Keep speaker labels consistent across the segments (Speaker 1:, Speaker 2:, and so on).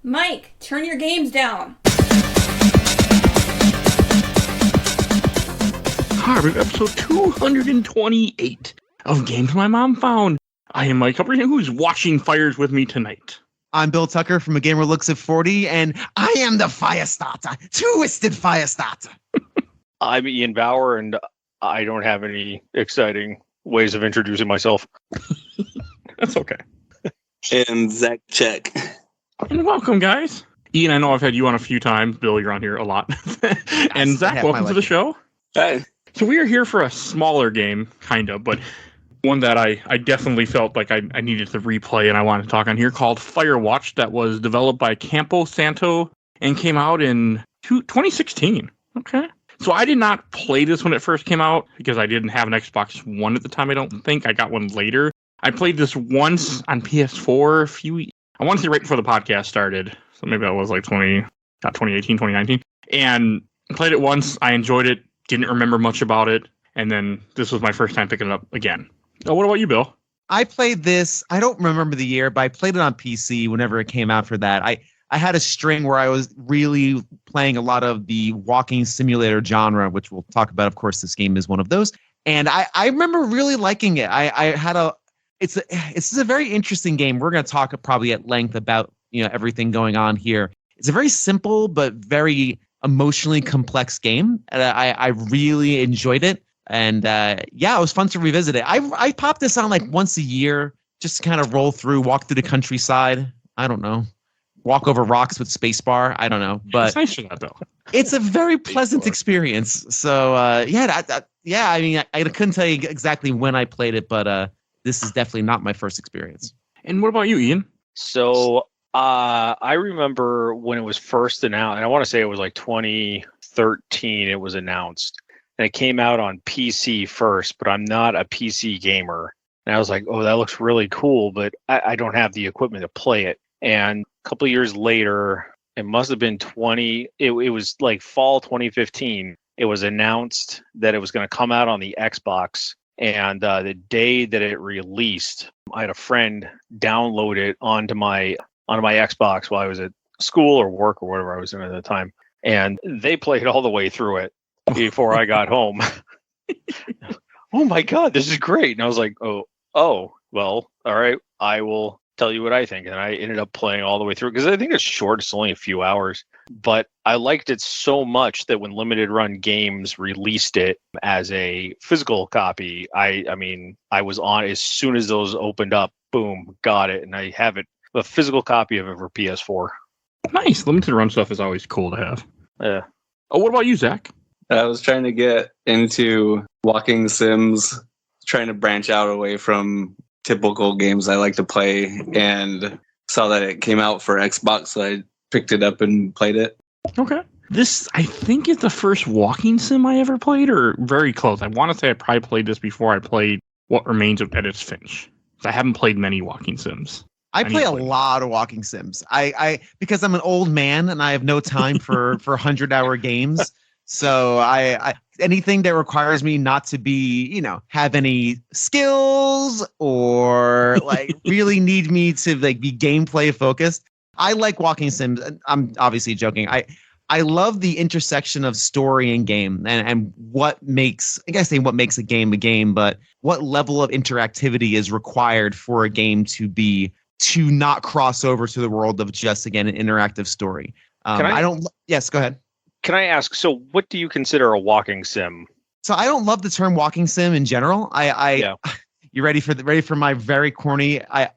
Speaker 1: Mike, turn your games down.
Speaker 2: Harvard episode 228 of Games My Mom Found. I am Mike Albertin, who's watching fires with me tonight.
Speaker 3: I'm Bill Tucker from A Gamer Looks at 40, and I am the Firestarter, Twisted Firestarter.
Speaker 4: I'm Ian Bauer, and I don't have any exciting ways of introducing myself.
Speaker 2: That's okay.
Speaker 5: And Czech.
Speaker 2: And welcome, guys. Ian, I know I've had you on a few times. Bill, you're on here a lot. And Zach, welcome to the show.
Speaker 5: Hi.
Speaker 2: So we are here for a smaller game, kind of, but one that I definitely felt like I needed to replay and I wanted to talk on here, called Firewatch, that was developed by Campo Santo and came out in 2016. Okay. So I did not play this when it first came out because I didn't have an Xbox One at the time, I don't think. I got one later. I played this once on PS4 I want to say right before the podcast started. So maybe that was like 2018, 2019. And I played it once. I enjoyed it. Didn't remember much about it. And then this was my first time picking it up again. Oh, what about you, Bill?
Speaker 3: I played this, I don't remember the year, but I played it on PC whenever it came out for that. I had a string where I was really playing a lot of the walking simulator genre, which we'll talk about. Of course, this game is one of those. And I remember really liking it. It's a very interesting game. We're going to talk probably at length about, everything going on here. It's a very simple but very emotionally complex game. And I really enjoyed it. And it was fun to revisit it. I pop this on like once a year, just to kind of roll through, walk through the countryside. I don't know. Walk over rocks with spacebar. I don't know. But
Speaker 2: it's nice for that, though.
Speaker 3: It's a very pleasant experience. So, I mean, I couldn't tell you exactly when I played it, but this is definitely not my first experience.
Speaker 2: And what about you, Ian?
Speaker 4: So I remember when it was first announced, and I want to say it was like 2013 it was announced. And it came out on PC first, but I'm not a PC gamer. And I was like, oh, that looks really cool, but I don't have the equipment to play it. And a couple of years later, it must have been it was like fall 2015. It was announced that it was going to come out on the Xbox. And the day that it released, I had a friend download it onto my Xbox while I was at school or work or whatever I was doing at the time. And they played all the way through it before I got home. Oh my God, this is great. And I was like, oh, well, all right, I will tell you what I think. And I ended up playing all the way through because I think it's short. It's only a few hours. But I liked it so much that when Limited Run Games released it as a physical copy, I was on as soon as those opened up, boom, got it. And I have it, a physical copy of it for PS4.
Speaker 2: Nice. Limited Run stuff is always cool to have.
Speaker 4: Yeah.
Speaker 2: Oh, what about you, Zach?
Speaker 5: I was trying to get into walking sims, trying to branch out away from typical games I like to play, and saw that it came out for Xbox, so I picked it up and played it.
Speaker 2: Okay. This, I think, is the first walking sim I ever played, or very close. I want to say I probably played this before I played What Remains of Edith Finch. I haven't played many walking sims.
Speaker 3: I play a lot of walking sims. I because I'm an old man and I have no time for 100-hour games. So I anything that requires me not to be, have any skills or like really need me to like be gameplay focused. I like walking sims. I'm obviously joking. I love the intersection of story and game and what makes a game, but what level of interactivity is required for a game to not cross over to the world of just, again, an interactive story. Yes, go ahead.
Speaker 4: Can I ask, so what do you consider a walking sim?
Speaker 3: So I don't love the term walking sim in general. You ready for my very corny? I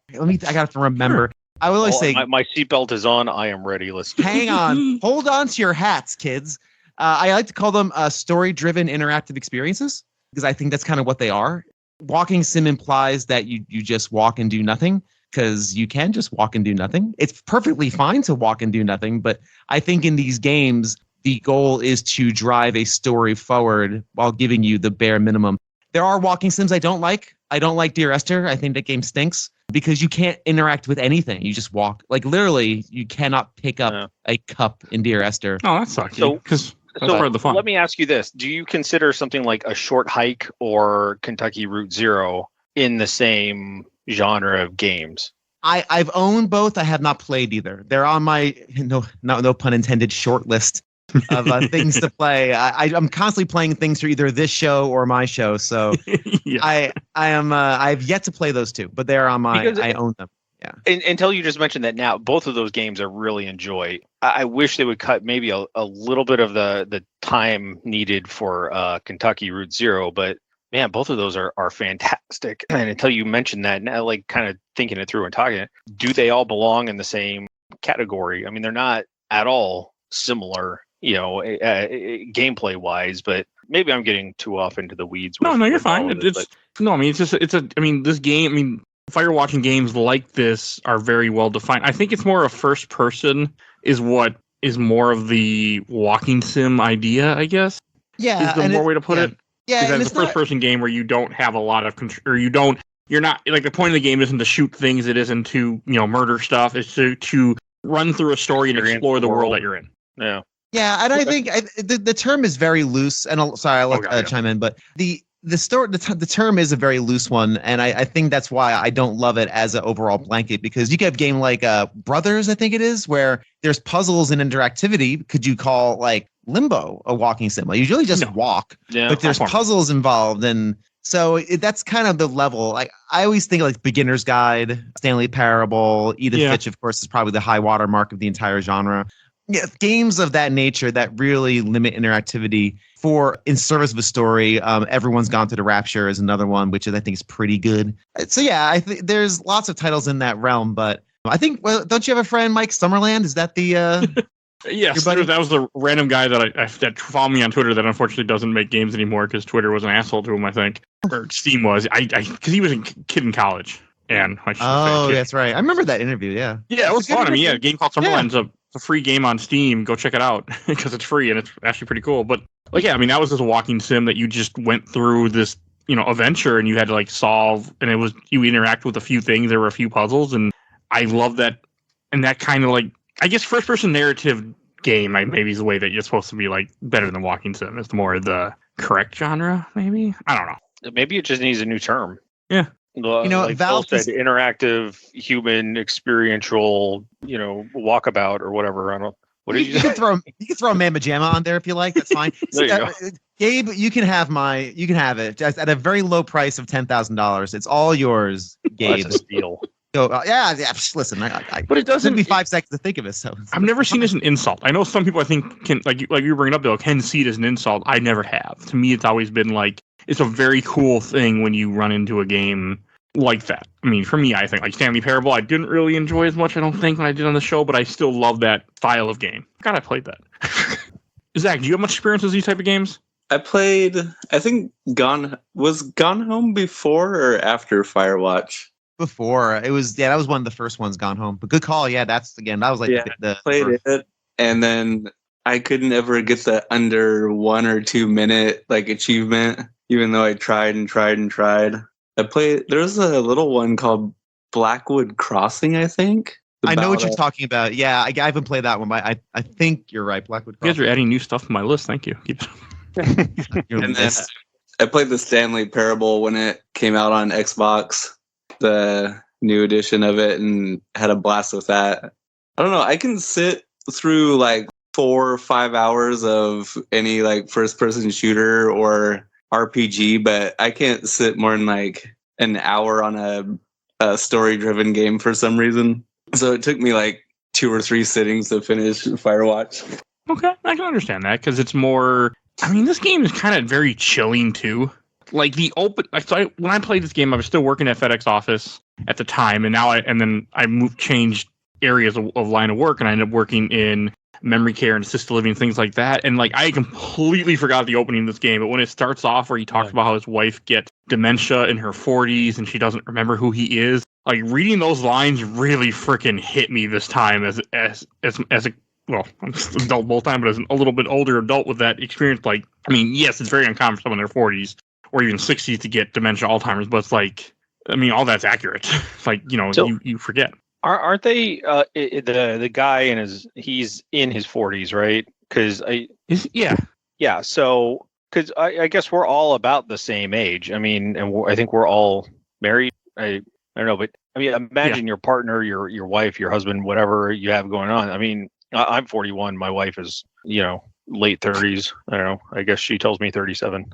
Speaker 3: got to remember. Sure. I would always say
Speaker 4: my seatbelt is on. I am ready. Let's
Speaker 3: hang on. Hold on to your hats, kids. I like to call them story-driven interactive experiences because I think that's kind of what they are. Walking sim implies that you just walk and do nothing, because you can just walk and do nothing. It's perfectly fine to walk and do nothing, but I think in these games, the goal is to drive a story forward while giving you the bare minimum. There are walking sims I don't like. I don't like Dear Esther. I think that game stinks because you can't interact with anything. You just walk. Like literally, you cannot pick up a cup in Dear Esther.
Speaker 2: Oh, that sucks. Because that's part of the fun.
Speaker 4: Let me ask you this. Do you consider something like A Short Hike or Kentucky Route Zero in the same genre of games?
Speaker 3: I've owned both. I have not played either. They're on my no pun intended short list of things to play. I'm constantly playing things for either this show or my show. So
Speaker 2: Yeah.
Speaker 3: I've yet to play those two, but they're on my.
Speaker 4: Because
Speaker 3: I own them. Yeah.
Speaker 4: Until you just mentioned that now, both of those games I really enjoy. I wish they would cut maybe a little bit of the time needed for Kentucky Route Zero, but man, both of those are fantastic. And until you mentioned that, now like kind of thinking it through and talking, do they all belong in the same category? I mean, they're not at all similar, gameplay wise, but maybe I'm getting too off into the weeds.
Speaker 2: No, you're fine. This game, Firewatch and games like this are very well defined. I think it's more a first person is what is more of the walking sim idea, I guess.
Speaker 3: Yeah.
Speaker 2: Is the more way to put it.
Speaker 3: Yeah.
Speaker 2: Because it's a first person game where you don't have a lot of control, or you're not, like, the point of the game isn't to shoot things, it isn't to, murder stuff, it's to run through a story and explore the world that you're in.
Speaker 4: Yeah.
Speaker 3: Yeah, and I think the term is very loose. And I'll let chime in, but the term is a very loose one, and I think that's why I don't love it as an overall blanket, because you could have a game like Brothers, I think it is, where there's puzzles and interactivity. Could you call like Limbo a walking sim? Like, you usually just walk, but there's puzzles involved, and so that's kind of the level. Like, I always think like Beginner's Guide, Stanley Parable, Edith Finch, of course, is probably the high watermark of the entire genre. Yeah, games of that nature that really limit interactivity in service of a story. Everyone's Gone to the Rapture is another one, which I think is pretty good. So yeah, I think there's lots of titles in that realm, but I think, don't you have a friend, Mike Summerland? Is that the
Speaker 2: yes, that was the random guy that followed me on Twitter that unfortunately doesn't make games anymore because Twitter was an asshole to him, I think, or Steam was. Because he was a kid in college, and
Speaker 3: that's right. I remember that interview. Yeah,
Speaker 2: it was fun. A game called Summerland's a free game on Steam. Go check it out because it's free and it's actually pretty cool. But that was just a walking sim that you just went through this adventure, and you had to like solve, and it was, you interact with a few things. There were a few puzzles, and I love that. And that kind of, like, I guess first person narrative game maybe is the way that you're supposed to be, like, better than walking sim. It's more the correct genre, maybe. I don't know.
Speaker 4: Maybe it just needs a new term.
Speaker 2: Yeah.
Speaker 4: Like Valve said, interactive, human, experiential, walkabout or whatever. I don't. What did you
Speaker 3: can throw a Mamma Jamma on there if you like. That's fine.
Speaker 4: There you go.
Speaker 3: Gabe, you can have it just at a very low price of $10,000. It's all yours, Gabe.
Speaker 4: That's a steal.
Speaker 3: So, listen,
Speaker 2: but it doesn't.
Speaker 3: Took me 5 seconds to think of it. So
Speaker 2: I've never seen it as an insult. I know some people, I think, can like you bring it up, Bill, can see it as an insult. I never have. To me, it's always been like, it's a very cool thing when you run into a game like that. I mean, for me, I think like Stanley Parable, I didn't really enjoy as much, I don't think, when I did on the show, but I still love that style of game. God, I played that. Zach, do you have much experience with these type of games?
Speaker 5: I played, I think Gone Home before or after Firewatch?
Speaker 3: Before. It was, that was one of the first ones, Gone Home. But good call. Yeah, that was like
Speaker 5: played it, and then I couldn't ever get the under 1 or 2 minute like achievement, even though I tried and tried and tried. There was a little one called Blackwood Crossing, I think.
Speaker 3: I know what you're talking about. Yeah, I haven't played that one, but I think you're right. Blackwood Crossing.
Speaker 2: You guys are adding new stuff to my list. Thank you.
Speaker 5: And then I played the Stanley Parable when it came out on Xbox, the new edition of it, and had a blast with that. I don't know. I can sit through like 4 or 5 hours of any like first person shooter or RPG, but I can't sit more than like an hour on a story driven game for some reason. So it took me like 2 or 3 sittings to finish Firewatch.
Speaker 2: Okay, I can understand that because it's more. I mean, this game is kind of very chilling too. Like when I played this game, I was still working at FedEx office at the time, and now I changed areas of line of work, and I ended up working in memory care and assisted living, things like that. And like, I completely forgot the opening of this game, but when it starts off where he talks about how his wife gets dementia in her 40s and she doesn't remember who he is, like, reading those lines really freaking hit me this time as a, well, I'm just an adult both time, but as a little bit older adult with that experience. Like, I mean, yes, it's very uncommon for someone in their 40s or even 60s to get dementia, Alzheimer's, but it's like, I mean, all that's accurate. It's like, you forget.
Speaker 4: Aren't they the guy he's in his 40s, right? Because yeah. So because I guess we're all about the same age. I mean, and I think we're all married. I don't know, but I mean, imagine your partner, your wife, your husband, whatever you have going on. I mean, I'm 41. My wife is, late 30s. I don't know. I guess she tells me 37.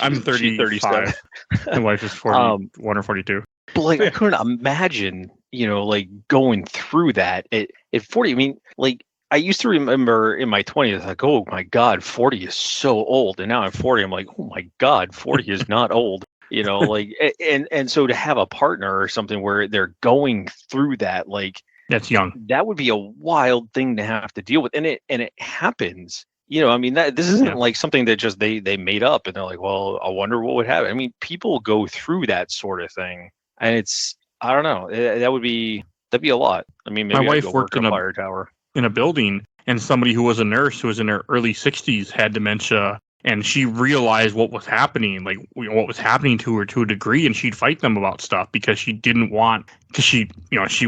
Speaker 2: I'm 35. My wife is 41 or 42.
Speaker 4: But like, I couldn't imagine, like going through that at 40. I mean, like, I used to remember in my 20s, like, oh my God, 40 is so old. And now I'm 40. I'm like, oh my God, 40 is not old. Like, and so to have a partner or something where they're going through that, like,
Speaker 2: that's young.
Speaker 4: That would be a wild thing to have to deal with. And it happens. I mean, this isn't like something that just they made up and they're like, well, I wonder what would happen. I mean, people go through that sort of thing. And I don't know. That'd be a lot. I mean, maybe
Speaker 2: my wife
Speaker 4: I'd go
Speaker 2: worked
Speaker 4: work
Speaker 2: in
Speaker 4: a fire tower.
Speaker 2: In a building, and somebody who was a nurse who was in her early 60s had dementia, and she realized what was happening, like what was happening to her to a degree, and she'd fight them about stuff because she didn't want, because she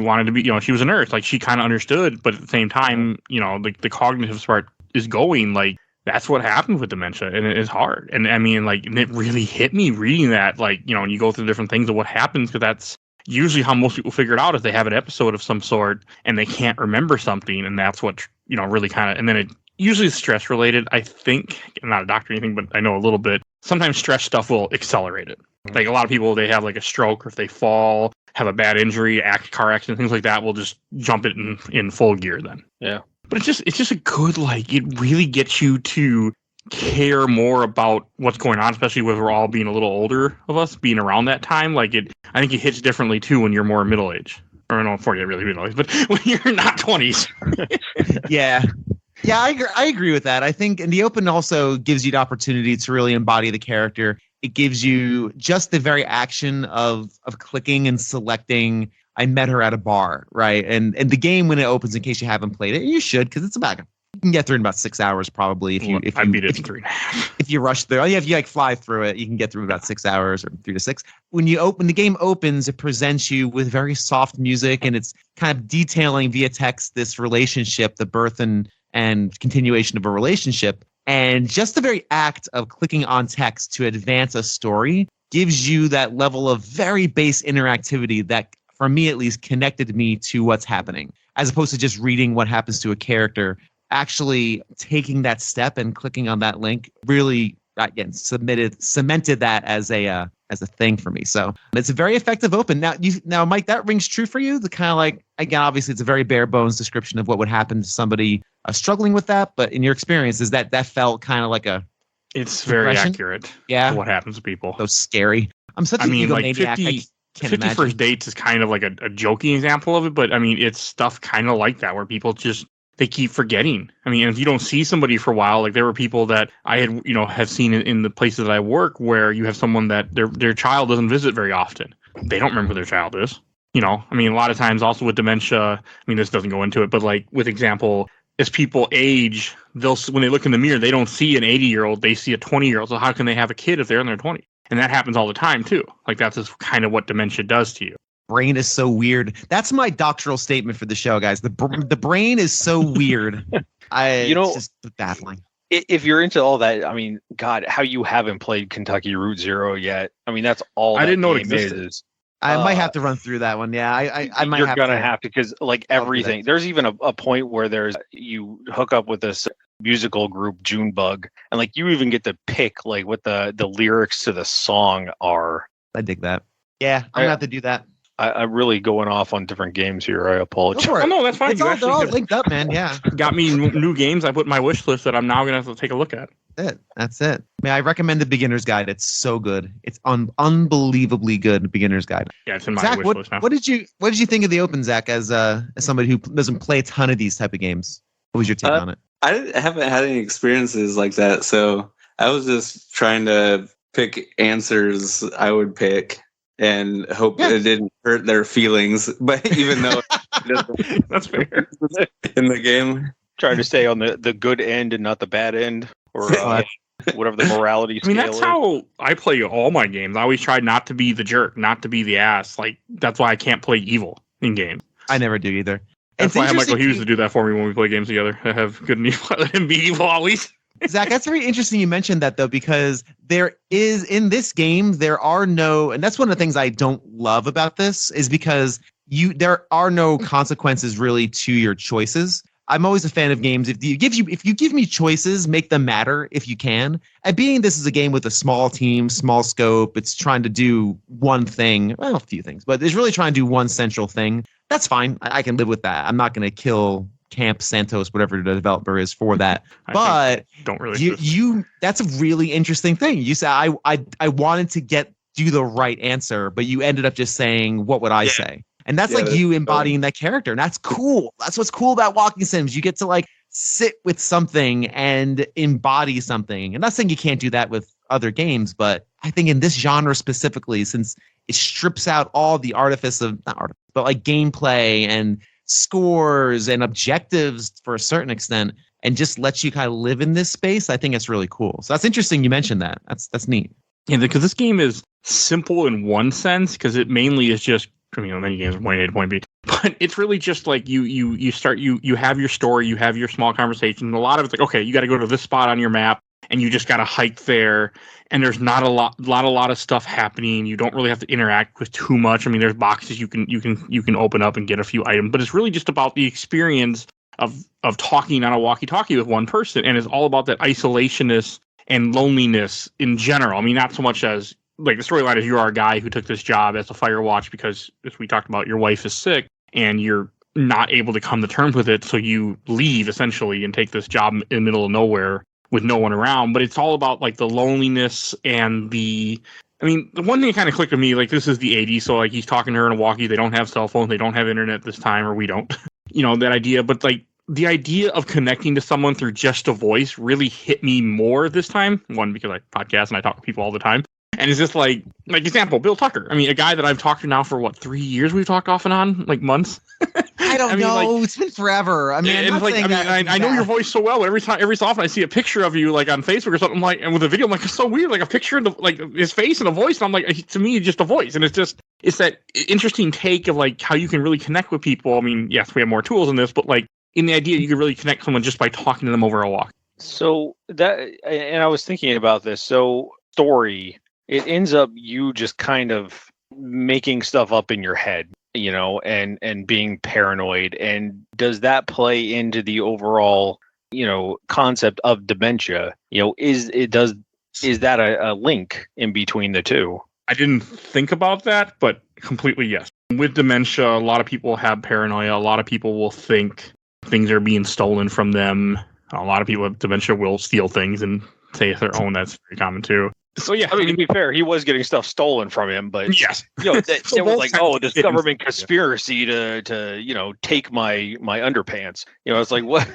Speaker 2: wanted to be, she was a nurse, like she kind of understood, but at the same time, like the cognitive part is going, like that's what happens with dementia, and it is hard. And I mean, like, and it really hit me reading that, like, and you go through different things of what happens, because that's usually how most people figure it out, is they have an episode of some sort and they can't remember something, and that's what really kind of, and then it usually is stress related. I think, I'm not a doctor or anything, but I know a little bit. Sometimes stress stuff will accelerate it. Like a lot of people, they have like a stroke, or if they fall, have a bad injury, car accident, things like that, will just jump it in full gear then.
Speaker 4: Yeah.
Speaker 2: But it's just a good, like, it really gets you to care more about what's going on, especially with we're all being a little older of us, being around that time. Like, I think it hits differently too when you're more middle age. Or no, 40, really middle age, but when you're not 20s.
Speaker 3: Yeah, I agree with that. I think, and the open also gives you the opportunity to really embody the character. It gives you just the very action of clicking and selecting. I met her at a bar, right? And the game, when it opens, in case you haven't played it, you should, because it's about, you can get through in about 6 hours probably.
Speaker 2: I beat it in 3.5.
Speaker 3: If you rush through, if you like fly through it, you can get through about 6 hours, or 3 to 6. When the game opens, it presents you with very soft music, and it's kind of detailing via text this relationship, the birth and continuation of a relationship. And just the very act of clicking on text to advance a story gives you that level of very base interactivity that, for me at least, connected me to what's happening, as opposed to just reading what happens to a character. Actually taking that step and clicking on that link really, again, cemented that as a thing for me. So it's a very effective open. Now, Mike, that rings true for you. The kind of, like, again, obviously it's a very bare bones description of what would happen to somebody struggling with that. But in your experience, is that felt kind of like
Speaker 2: it's very accurate.
Speaker 3: Yeah,
Speaker 2: to what happens to people.
Speaker 3: So scary. I'm such an egomaniac.
Speaker 2: Like 50 First Dates is kind of like a joking example of it, but I mean, it's stuff kind of like that where people just, they keep forgetting. I mean, if you don't see somebody for a while, like there were people that I had, have seen in the places that I work where you have someone that their child doesn't visit very often. They don't remember who their child is. I mean, a lot of times also with dementia, I mean, this doesn't go into it, but like with example, as people age, when they look in the mirror, they don't see an 80-year-old, they see a 20-year-old. So how can they have a kid if they're in their 20s? And that happens all the time too. Like that's just kind of what dementia does to you.
Speaker 3: Brain is so weird. That's my doctoral statement for the show, guys. The brain is so weird. It's just baffling.
Speaker 4: If you're into all that, I mean, God, how you haven't played Kentucky Route Zero yet? I mean, that's all.
Speaker 2: I didn't know it existed.
Speaker 3: I might have to run through that one. Yeah, I might.
Speaker 4: You're gonna have to, because like everything. There's even a point where you hook up with this musical group Junebug, and like you even get to pick like what the lyrics to the song are.
Speaker 3: I dig that. Yeah, I'm gonna have to do that.
Speaker 4: I'm really going off on different games here. I apologize.
Speaker 2: Oh, no, that's fine.
Speaker 3: They're all linked up, man. Yeah.
Speaker 2: Got me new games I put in my wish list that I'm now going to have to take a look at.
Speaker 3: That's it. I mean, I recommend the Beginner's Guide. It's so good. It's unbelievably good, Beginner's Guide.
Speaker 2: Yeah, it's in my
Speaker 3: Zach,
Speaker 2: wish list now.
Speaker 3: What did you think of the Open, Zach, as somebody who doesn't play a ton of these type of games? What was your take on it?
Speaker 5: I haven't had any experiences like that, so I was just trying to pick answers I would pick and hope it didn't hurt their feelings. But even though
Speaker 2: that's fair
Speaker 5: in the game,
Speaker 4: trying to stay on the good end and not the bad end, or whatever the morality scale is.
Speaker 2: That's how I play all my games. I always try not to be the jerk, not to be the ass. Like that's why I can't play evil in games.
Speaker 3: I never do either.
Speaker 2: That's why I have Michael Hughes to do that for me when we play games together. I have good and evil. I let him be evil always.
Speaker 3: Zach, that's very interesting you mentioned that, though, because there is, in this game, there are no, and that's one of the things I don't love about this, is because there are no consequences really to your choices. I'm always a fan of games. If you give me choices, make them matter if you can. And being this is a game with a small team, small scope, it's trying to do one thing, well, a few things, but it's really trying to do one central thing. That's fine. I can live with that. I'm not going to kill Camp Santos, whatever the developer is for that. But
Speaker 2: don't really.
Speaker 3: You that's a really interesting thing. You said I wanted to do the right answer, but you ended up just saying, what would I say? And that's like you embodying that character. And that's cool. That's what's cool about walking sims. You get to like sit with something and embody something. And not saying you can't do that with other games, but I think in this genre specifically, since it strips out all the artifice of, not artifice, but like gameplay and scores and objectives for a certain extent, and just lets you kind of live in this space, I think it's really cool. So that's interesting you mentioned that. That's neat.
Speaker 2: Yeah, because this game is simple in one sense, because it mainly is just, many games are point A to point B, but it's really just like you have your story, you have your small conversation. A lot of it's like, okay, you got to go to this spot on your map, and you just got to hike there, and there's not a lot of stuff happening. You don't really have to interact with too much. I mean, there's boxes you can open up and get a few items, but it's really just about the experience of talking on a walkie-talkie with one person, and it's all about that isolationist and loneliness in general. I mean, not so much as like the storyline is you are a guy who took this job as a Firewatch because, as we talked about, your wife is sick and you're not able to come to terms with it, so you leave essentially and take this job in the middle of nowhere with no one around. But it's all about like the loneliness and the one thing that kind of clicked with me, like this is the 80s, so like he's talking to her in a walkie, they don't have cell phones, they don't have internet this time, or we don't, that idea. But like the idea of connecting to someone through just a voice really hit me more this time. One, because I podcast and I talk to people all the time. And it's just like example, Bill Tucker. I mean, a guy that I've talked to now for 3 years we've talked off and on, like months.
Speaker 3: I don't know. It's been forever. I mean,
Speaker 2: I know your voice so well. Every so often I see a picture of you like on Facebook or something, like, and with a video, I'm like, it's so weird. Like a picture of like his face and a voice. And I'm like, to me, just a voice. And it's that interesting take of like how you can really connect with people. I mean, yes, we have more tools in this, but like in the idea you can really connect someone just by talking to them over a walk. So
Speaker 4: and I was thinking about this. So story, it ends up you just kind of making stuff up in your head, and being paranoid. And does that play into the overall, concept of dementia? Is that a link in between the two?
Speaker 2: I didn't think about that, but completely yes. With dementia, a lot of people have paranoia. A lot of people will think things are being stolen from them. A lot of people with dementia will steal things and say it's their own. That's very common too. So yeah,
Speaker 4: I mean, to be fair, he was getting stuff stolen from him, but
Speaker 2: yes,
Speaker 4: there was like, this government conspiracy to take my underpants. It's like, what?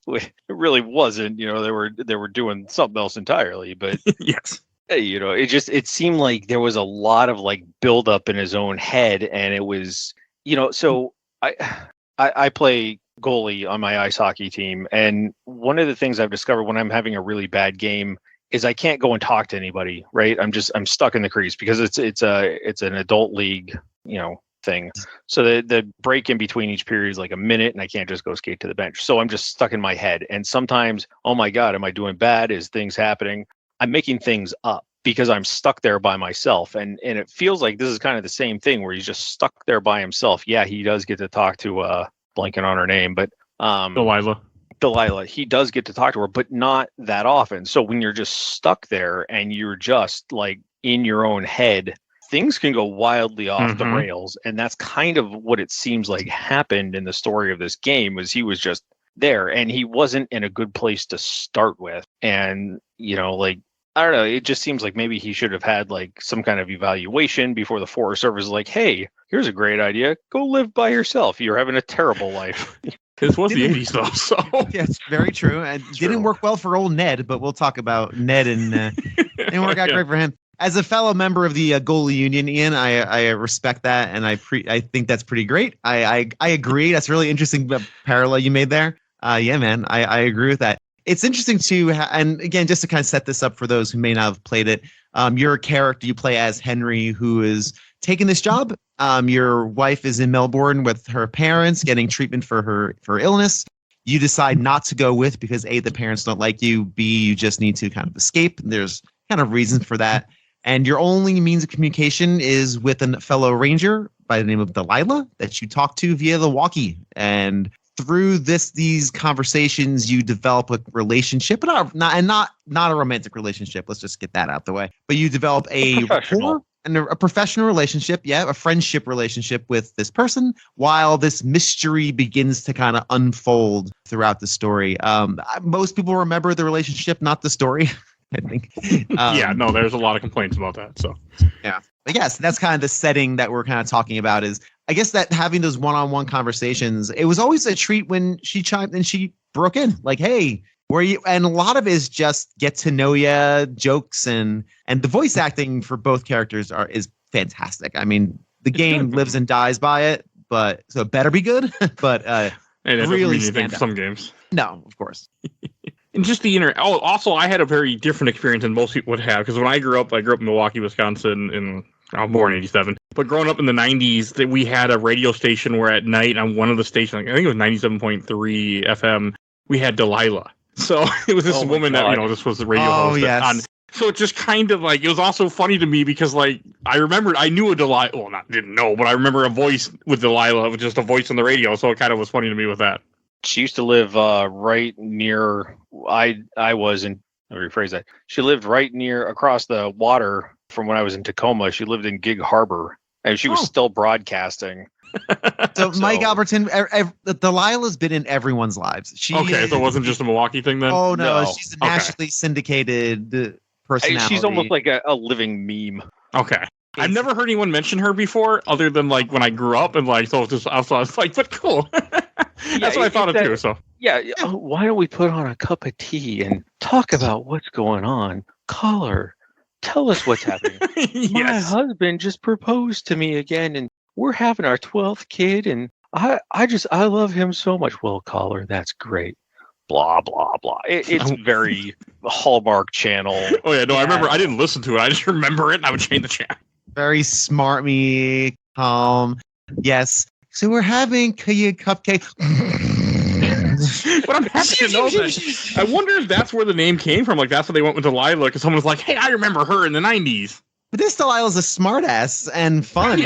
Speaker 4: It really wasn't. They were doing something else entirely. But
Speaker 2: yes,
Speaker 4: it seemed like there was a lot of like buildup in his own head, and it was, So I play goalie on my ice hockey team, and one of the things I've discovered when I'm having a really bad game is I can't go and talk to anybody, right? I'm stuck in the crease because it's an adult league, thing. So the break in between each period is like a minute, and I can't just go skate to the bench. So I'm just stuck in my head. And sometimes, oh my God, am I doing bad? Is things happening? I'm making things up because I'm stuck there by myself. And it feels like this is kind of the same thing where he's just stuck there by himself. Yeah, he does get to talk to blanking on her name, but Delilah, he does get to talk to her, but not that often. So when you're just stuck there and you're just like in your own head, things can go wildly off the rails. And that's kind of what it seems like happened in the story of this game, was he was just there and he wasn't in a good place to start with. And, I don't know, it just seems like maybe he should have had like some kind of evaluation before the Forest Service is like, hey, here's a great idea. Go live by yourself. You're having a terrible life.
Speaker 2: This was the 80s, though, so...
Speaker 3: Yeah, it's very true. And didn't work well for old Ned, but we'll talk about Ned, and didn't work out great for him. As a fellow member of the goalie union, Ian, I respect that, and I think that's pretty great. I agree. That's a really interesting parallel you made there. Yeah, man, I agree with that. It's interesting, too, and again, just to kind of set this up for those who may not have played it, your character, you play as Henry, who is taking this job. Your wife is in Melbourne with her parents getting treatment for illness. you decide not to go with because A, the parents don't like you, B, you just need to kind of escape. There's kind of reasons for that. And your only means of communication is with a fellow ranger by the name of Delilah that you talk to via the walkie. And through these conversations, you develop a relationship, but not a romantic relationship. Let's just get that out the way. But you develop a rapport and a professional relationship, a friendship relationship with this person, while this mystery begins to kind of unfold throughout the story. Most people remember the relationship, not the story. I think.
Speaker 2: There's a lot of complaints about that. So
Speaker 3: yeah. But yes, that's kind of the setting that we're kind of talking about is, I guess, that having those one-on-one conversations, it was always a treat when she chimed and she broke in like, hey, where you? And a lot of it is just get to know ya jokes and the voice acting for both characters is fantastic. I mean, the game lives and dies by it, but so it better be good. But
Speaker 2: it
Speaker 3: really
Speaker 2: doesn't mean anything for some games.
Speaker 3: No, of course.
Speaker 2: And just the also I had a very different experience than most people would have, because when I grew up in Milwaukee, Wisconsin, I was born in 87. But growing up in the 90s, that we had a radio station where at night on one of the stations, I think it was 97.3 FM, we had Delilah. So it was this woman that, this was the radio host.
Speaker 3: Yes.
Speaker 2: So it just kind of like, it was also funny to me because like, I remembered, I knew a Delilah, didn't know, but I remember a voice with Delilah, with just a voice on the radio. So it kind of was funny to me with that.
Speaker 4: She used to live right near, I was in, let me rephrase that. She lived right near across the water from when I was in Tacoma. She lived in Gig Harbor and she was still broadcasting.
Speaker 3: So Mike Albertin, Delilah's been in everyone's lives.
Speaker 2: So it wasn't just a Milwaukee thing then?
Speaker 3: Oh, no. She's a nationally syndicated personality.
Speaker 4: She's almost like a living meme.
Speaker 2: Okay. I've never heard anyone mention her before, other than like when I grew up, and like so. I was like, but cool. That's what I thought of too. So
Speaker 4: why don't we put on a cup of tea and talk about what's going on? Caller, tell us what's happening. My husband just proposed to me again, and we're having our 12th kid, and I love him so much. Well, caller, that's great. Blah blah blah. It's very Hallmark Channel.
Speaker 2: Oh yeah, no, I remember. I didn't listen to it. I just remember it, and I would change the channel.
Speaker 3: Very smart me, calm. Yes. So we're having a cupcake.
Speaker 2: But I'm happy to know that. I wonder if that's where the name came from. Like that's where they went with Delilah, because someone was like, "Hey, I remember her in the '90s."
Speaker 3: But this Delilah's a smartass and fun.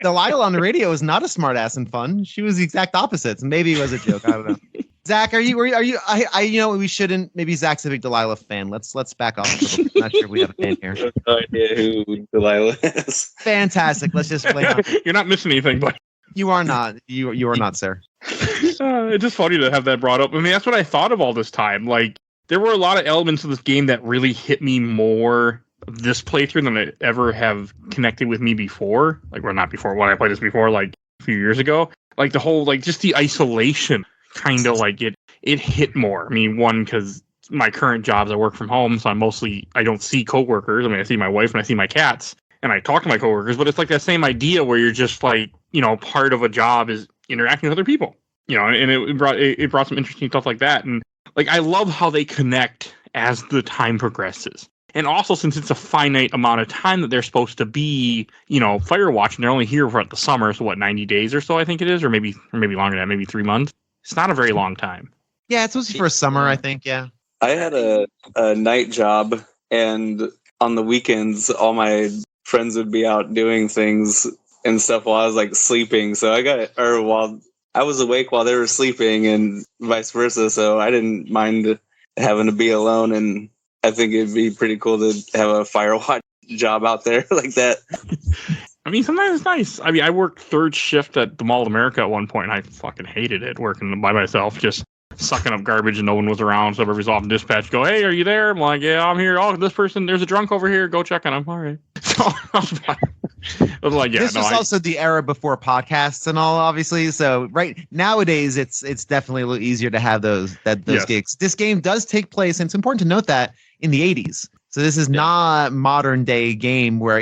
Speaker 3: Delilah on the radio is not a smartass and fun. She was the exact opposite. Maybe it was a joke. I don't know. Zach, are you? We shouldn't. Maybe Zach's a big Delilah fan. Let's back off a little bit. I'm not sure if we have a fan here.
Speaker 5: I have no idea who Delilah is.
Speaker 3: Fantastic. Let's just play on.
Speaker 2: You're not missing anything, but
Speaker 3: you are not. You are not, sir.
Speaker 2: It's just funny to have that brought up. I mean, that's what I thought of all this time. Like, there were a lot of elements of this game that really hit me more this playthrough than I ever have connected with me before. Like, well, not before, when I played this before, like a few years ago. Like the whole, like just the isolation. Kind of like it hit more. I mean, one, because my current jobs, I work from home, so I don't see coworkers. I mean, I see my wife and I see my cats, and I talk to my coworkers, but it's like that same idea where you're just like, part of a job is interacting with other people, and it brought some interesting stuff like that. And like, I love how they connect as the time progresses. And also, since it's a finite amount of time that they're supposed to be, Firewatch, and they're only here for the summer, so 90 days or so, I think it is, or maybe longer than that, maybe 3 months. It's not a very long time.
Speaker 3: Yeah, it's mostly for a summer, I think, yeah.
Speaker 5: I had a night job, and on the weekends, all my friends would be out doing things and stuff while I was, like, sleeping. So while I was awake while they were sleeping and vice versa, so I didn't mind having to be alone, and I think it'd be pretty cool to have a Firewatch job out there like that.
Speaker 2: I mean, sometimes it's nice. I mean, I worked third shift at the Mall of America at one point, and I fucking hated it, working by myself, just sucking up garbage and no one was around. So everybody's off in dispatch. Go, hey, are you there? I'm like, yeah, I'm here. Oh, this person, there's a drunk over here. Go check on him. All right. So I was like, yeah.
Speaker 3: This was also the era before podcasts and all, obviously. So nowadays, it's definitely a little easier to have those gigs. This game does take place, and it's important to note that, in the 80s. So this is not modern day game where,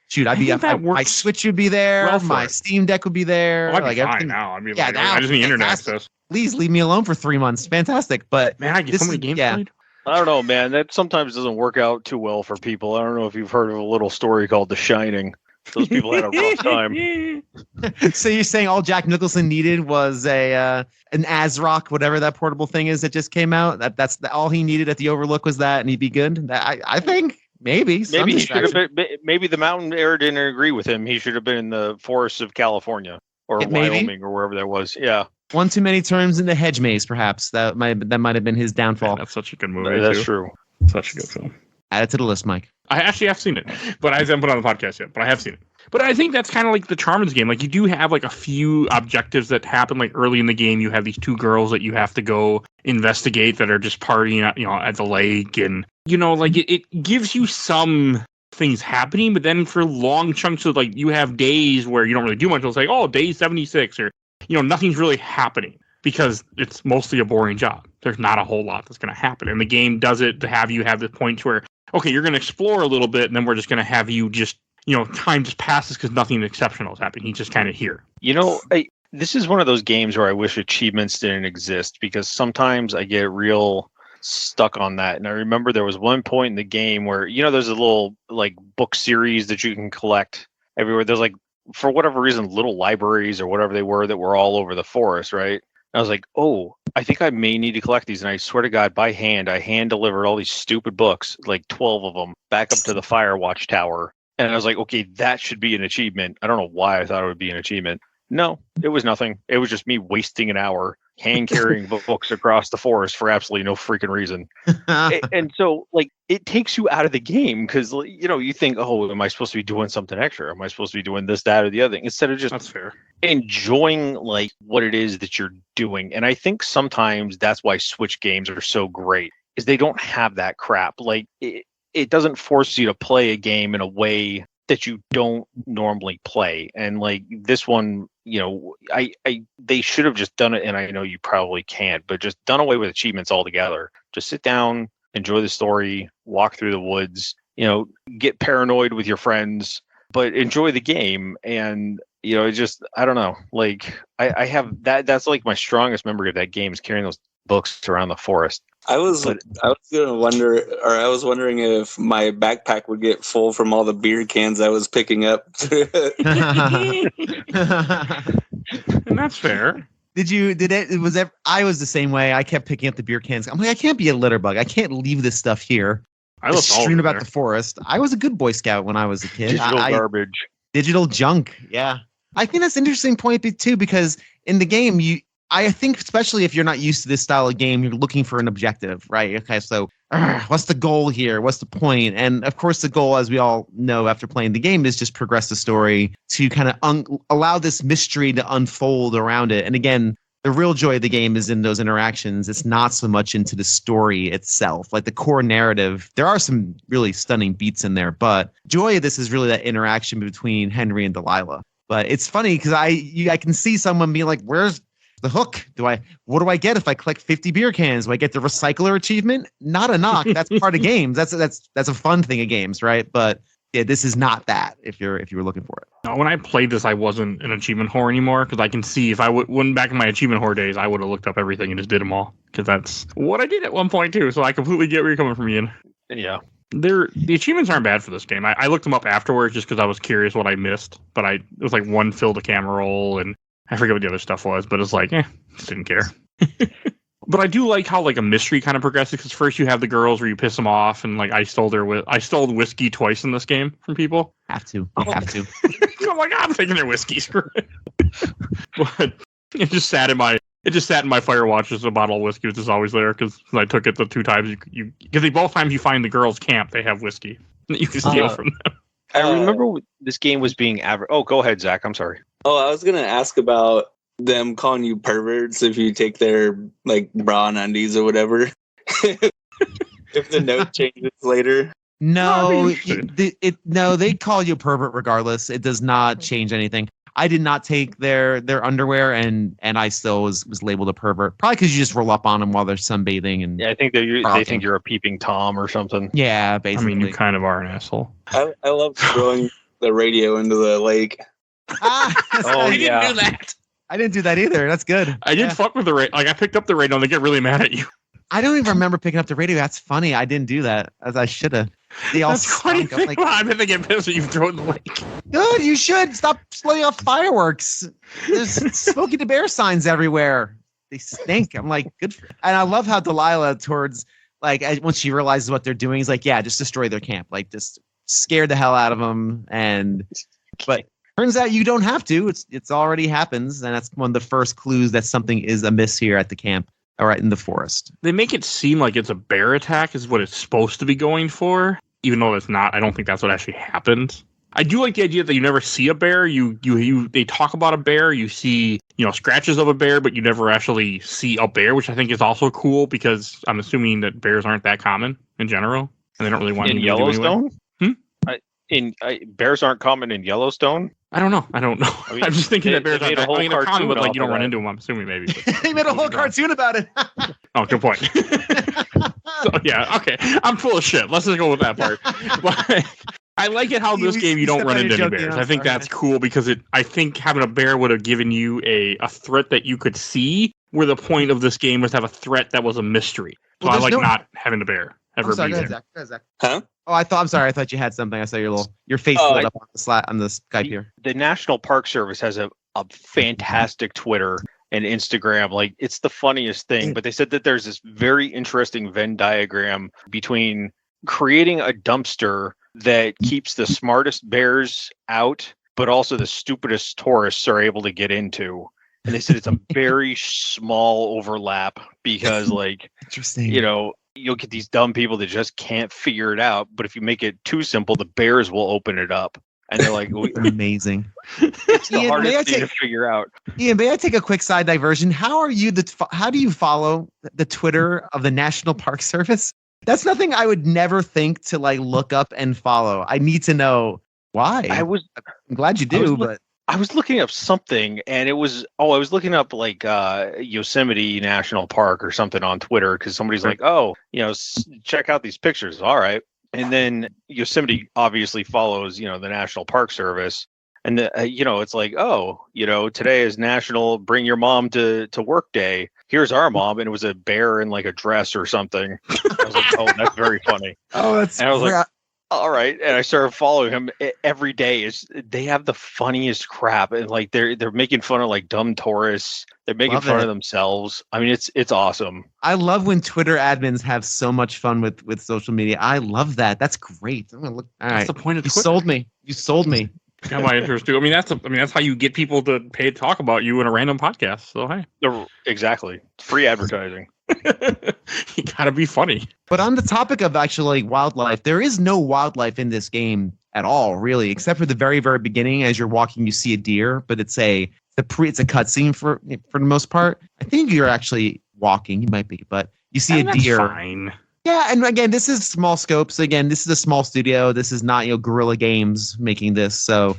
Speaker 3: shoot, my Switch would be there, my Steam Deck would be there.
Speaker 2: I'd be fine now. I mean, now, I just need internet access.
Speaker 3: Please leave me alone for 3 months. Fantastic. But
Speaker 2: man, I get so many games played.
Speaker 4: I don't know, man. That sometimes doesn't work out too well for people. I don't know if you've heard of a little story called The Shining. Those people had a rough time.
Speaker 3: So you're saying all Jack Nicholson needed was an ASRock, whatever that portable thing is that just came out. That's all he needed at the Overlook was that, and he'd be good. I think maybe
Speaker 4: Maybe he should have been. Maybe the mountain air didn't agree with him. He should have been in the forests of California or Wyoming or wherever that was. Yeah.
Speaker 3: One too many terms in the hedge maze, perhaps. That might have been his downfall.
Speaker 2: That's such a good movie.
Speaker 4: That's true.
Speaker 2: Such a good film.
Speaker 3: Add it to the list, Mike.
Speaker 2: I actually have seen it, but I haven't put it on the podcast yet. But I have seen it. But I think that's kind of like the charm of this game. Like you do have like a few objectives that happen like early in the game. You have these two girls that you have to go investigate that are just partying at, at the lake, and like it gives you some things happening. But then for long chunks of like you have days where you don't really do much. It'll say, oh, day 76, or nothing's really happening because it's mostly a boring job. There's not a whole lot that's going to happen, and the game does it to have you have the points where okay, you're going to explore a little bit, and then we're just going to have you just. Time just passes because nothing exceptional is happening. He's just kind of here.
Speaker 4: This is one of those games where I wish achievements didn't exist because sometimes I get real stuck on that. And I remember there was one point in the game where, there's a little like book series that you can collect everywhere. There's like, for whatever reason, little libraries or whatever they were that were all over the forest, right? And I was like, oh, I think I may need to collect these. And I swear to God, by hand, I hand delivered all these stupid books, like 12 of them, back up to the Firewatch tower. And I was like, okay, that should be an achievement. I don't know why I thought it would be an achievement. No, it was nothing. It was just me wasting an hour hand carrying books across the forest for absolutely no freaking reason. And so, like, it takes you out of the game because, you think, oh, am I supposed to be doing something extra? Am I supposed to be doing this, that, or the other thing? Instead of just
Speaker 2: that's fair.
Speaker 4: Enjoying, like, what it is that you're doing. And I think sometimes that's why Switch games are so great, is they don't have that crap. Like, it doesn't force you to play a game in a way that you don't normally play. And like this one, they should have just done it. And I know you probably can't, but just done away with achievements altogether. Just sit down, enjoy the story, walk through the woods, get paranoid with your friends, but enjoy the game. And, it just, I don't know, like I have that's like my strongest memory of that game is carrying those books around the forest.
Speaker 5: I was wondering if my backpack would get full from all the beer cans I was picking up.
Speaker 2: And that's fair.
Speaker 3: I was the same way. I kept picking up the beer cans. I'm like, I can't be a litter bug. I can't leave this stuff here.
Speaker 2: I left all
Speaker 3: strewn about
Speaker 2: there.
Speaker 3: the forest. I was a good Boy Scout when I was a kid.
Speaker 4: Digital garbage.
Speaker 3: Digital junk. Yeah. I think that's an interesting point too, because in the game, I think especially if you're not used to this style of game, you're looking for an objective, right? Okay, so what's the goal here? What's the point? And of course, the goal, as we all know after playing the game, is just progress the story to kind of allow this mystery to unfold around it. And again, the real joy of the game is in those interactions. It's not so much into the story itself, like the core narrative. There are some really stunning beats in there, but joy of this is really that interaction between Henry and Delilah. But it's funny because I can see someone being like, where's the hook? What do I get if I collect 50 beer cans? Do I get the recycler achievement? Not a knock. That's part of games. That's a fun thing of games, right? But yeah, this is not that if you were looking for it.
Speaker 2: No, when I played this, I wasn't an achievement whore anymore because I can see if I went back in my achievement whore days, I would have looked up everything and just did them all because that's what I did at one point too. So I completely get where you're coming from, Ian.
Speaker 4: Yeah.
Speaker 2: The achievements aren't bad for this game. I looked them up afterwards just because I was curious what I missed. But it was like one fill to camera roll, and I forget what the other stuff was. But it's like, just didn't care. But I do like how like a mystery kind of progresses because first you have the girls where you piss them off, and like I stole whiskey twice in this game from people.
Speaker 3: Have to.
Speaker 2: I'm like, I'm taking their whiskeys. But it just sat in my Firewatch as a bottle of whiskey, which is always there because I took it the two times because both times you find the girls' camp, they have whiskey that you can steal from them.
Speaker 4: I remember this game was being Oh, go ahead, Zach. I'm sorry.
Speaker 5: Oh, I was gonna ask about them calling you perverts if you take their like bra and undies or whatever. If the note changes later.
Speaker 3: No, they call you pervert regardless. It does not change anything. I did not take their underwear, and I still was labeled a pervert. Probably because you just roll up on them while they're sunbathing. And
Speaker 4: yeah, I think they think you're a peeping Tom or something.
Speaker 3: Yeah, basically.
Speaker 2: I mean, you kind of are an asshole.
Speaker 5: I love throwing the radio into the lake.
Speaker 4: Oh,
Speaker 1: I
Speaker 4: yeah.
Speaker 1: didn't do that.
Speaker 3: I didn't do that either. That's good.
Speaker 2: I did fuck with the radio. Like I picked up the radio, and they get really mad at you.
Speaker 3: I don't even remember picking up the radio. That's funny. I didn't do that, as I should have. They all
Speaker 2: That's funny.
Speaker 3: stunk. I'm like,
Speaker 2: I bet they get pissed when you throw it in the lake.
Speaker 3: good, you should stop blowing off fireworks. There's Smokey the Bear signs everywhere. They stink. I'm like, good. And I love how Delilah, towards like once she realizes what they're doing, is like, yeah, just destroy their camp. Like, just scare the hell out of them. But turns out you don't have to. It's already happens, and that's one of the first clues that something is amiss here at the camp. All right, in the forest.
Speaker 2: They make it seem like it's a bear attack is what it's supposed to be going for, even though it's not. I don't think that's what actually happens. I do like the idea that you never see a bear. They talk about a bear. You see, scratches of a bear, but you never actually see a bear, which I think is also cool because I'm assuming that bears aren't that common in general, and they don't really want
Speaker 4: in
Speaker 2: anybody to do
Speaker 4: Yellowstone.
Speaker 2: Anyway.
Speaker 4: Bears aren't common in Yellowstone.
Speaker 2: I don't know.
Speaker 4: I mean,
Speaker 2: I'm just thinking that bears aren't that common, but
Speaker 4: cartoon
Speaker 2: you don't
Speaker 4: off
Speaker 2: run
Speaker 4: of
Speaker 2: into them. I'm assuming maybe.
Speaker 3: They made a whole cartoon about it.
Speaker 2: Oh, good point. So, yeah, okay. I'm full of shit. Let's just go with that part. But I like it how this game you don't run into any bears. I think that's cool because I think having a bear would have given you a threat that you could see, where the point of this game was to have a threat that was a mystery. So I like not having a bear ever be there.
Speaker 3: Go ahead, Zach.
Speaker 5: Huh?
Speaker 3: Oh, I'm sorry. I thought you had something. I saw your face lit up on the Skype here.
Speaker 4: The National Park Service has a fantastic Twitter and Instagram. Like, it's the funniest thing. But they said that there's this very interesting Venn diagram between creating a dumpster that keeps the smartest bears out, but also the stupidest tourists are able to get into. And they said it's a very small overlap because, like,
Speaker 3: Interesting.
Speaker 4: You'll get these dumb people that just can't figure it out. But if you make it too simple, the bears will open it up. And they're like,
Speaker 3: amazing.
Speaker 4: It's the
Speaker 3: Ian,
Speaker 4: hardest thing to figure out.
Speaker 3: Ian, may I take a quick side diversion? How do you follow the Twitter of the National Park Service? That's nothing I would never think to look up and follow. I need to know why. I'm glad you do, but
Speaker 4: I was looking up something, and I was looking up Yosemite National Park or something on Twitter because somebody's like, check out these pictures. All right. And then Yosemite obviously follows, the National Park Service. And, it's like, today is National Bring Your Mom to Work Day. Here's our mom. And it was a bear in a dress or something. I was like, oh, that's very funny.
Speaker 3: Oh, that's
Speaker 4: and I was like, all right. And I started following him every day. They have the funniest crap. And they're making fun of dumb tourists. They're making fun of themselves. I mean, it's awesome.
Speaker 3: I love when Twitter admins have so much fun with social media. I love that. That's great. I'm gonna look. All right.
Speaker 2: That's the point of Twitter.
Speaker 3: You sold me.
Speaker 2: Got my interest too. I mean, that's how you get people to pay to talk about you in a random podcast. So hey,
Speaker 4: exactly, free advertising.
Speaker 2: You gotta be funny.
Speaker 3: But on the topic of actually wildlife, there is no wildlife in this game at all, really, except for the very, very beginning. As you're walking, you see a deer, but it's a cutscene for the most part. I think you're actually walking. You might be, but you see a deer.
Speaker 2: Fine.
Speaker 3: Yeah, and again, this is small scope. So again, this is a small studio. This is not Guerrilla Games making this. So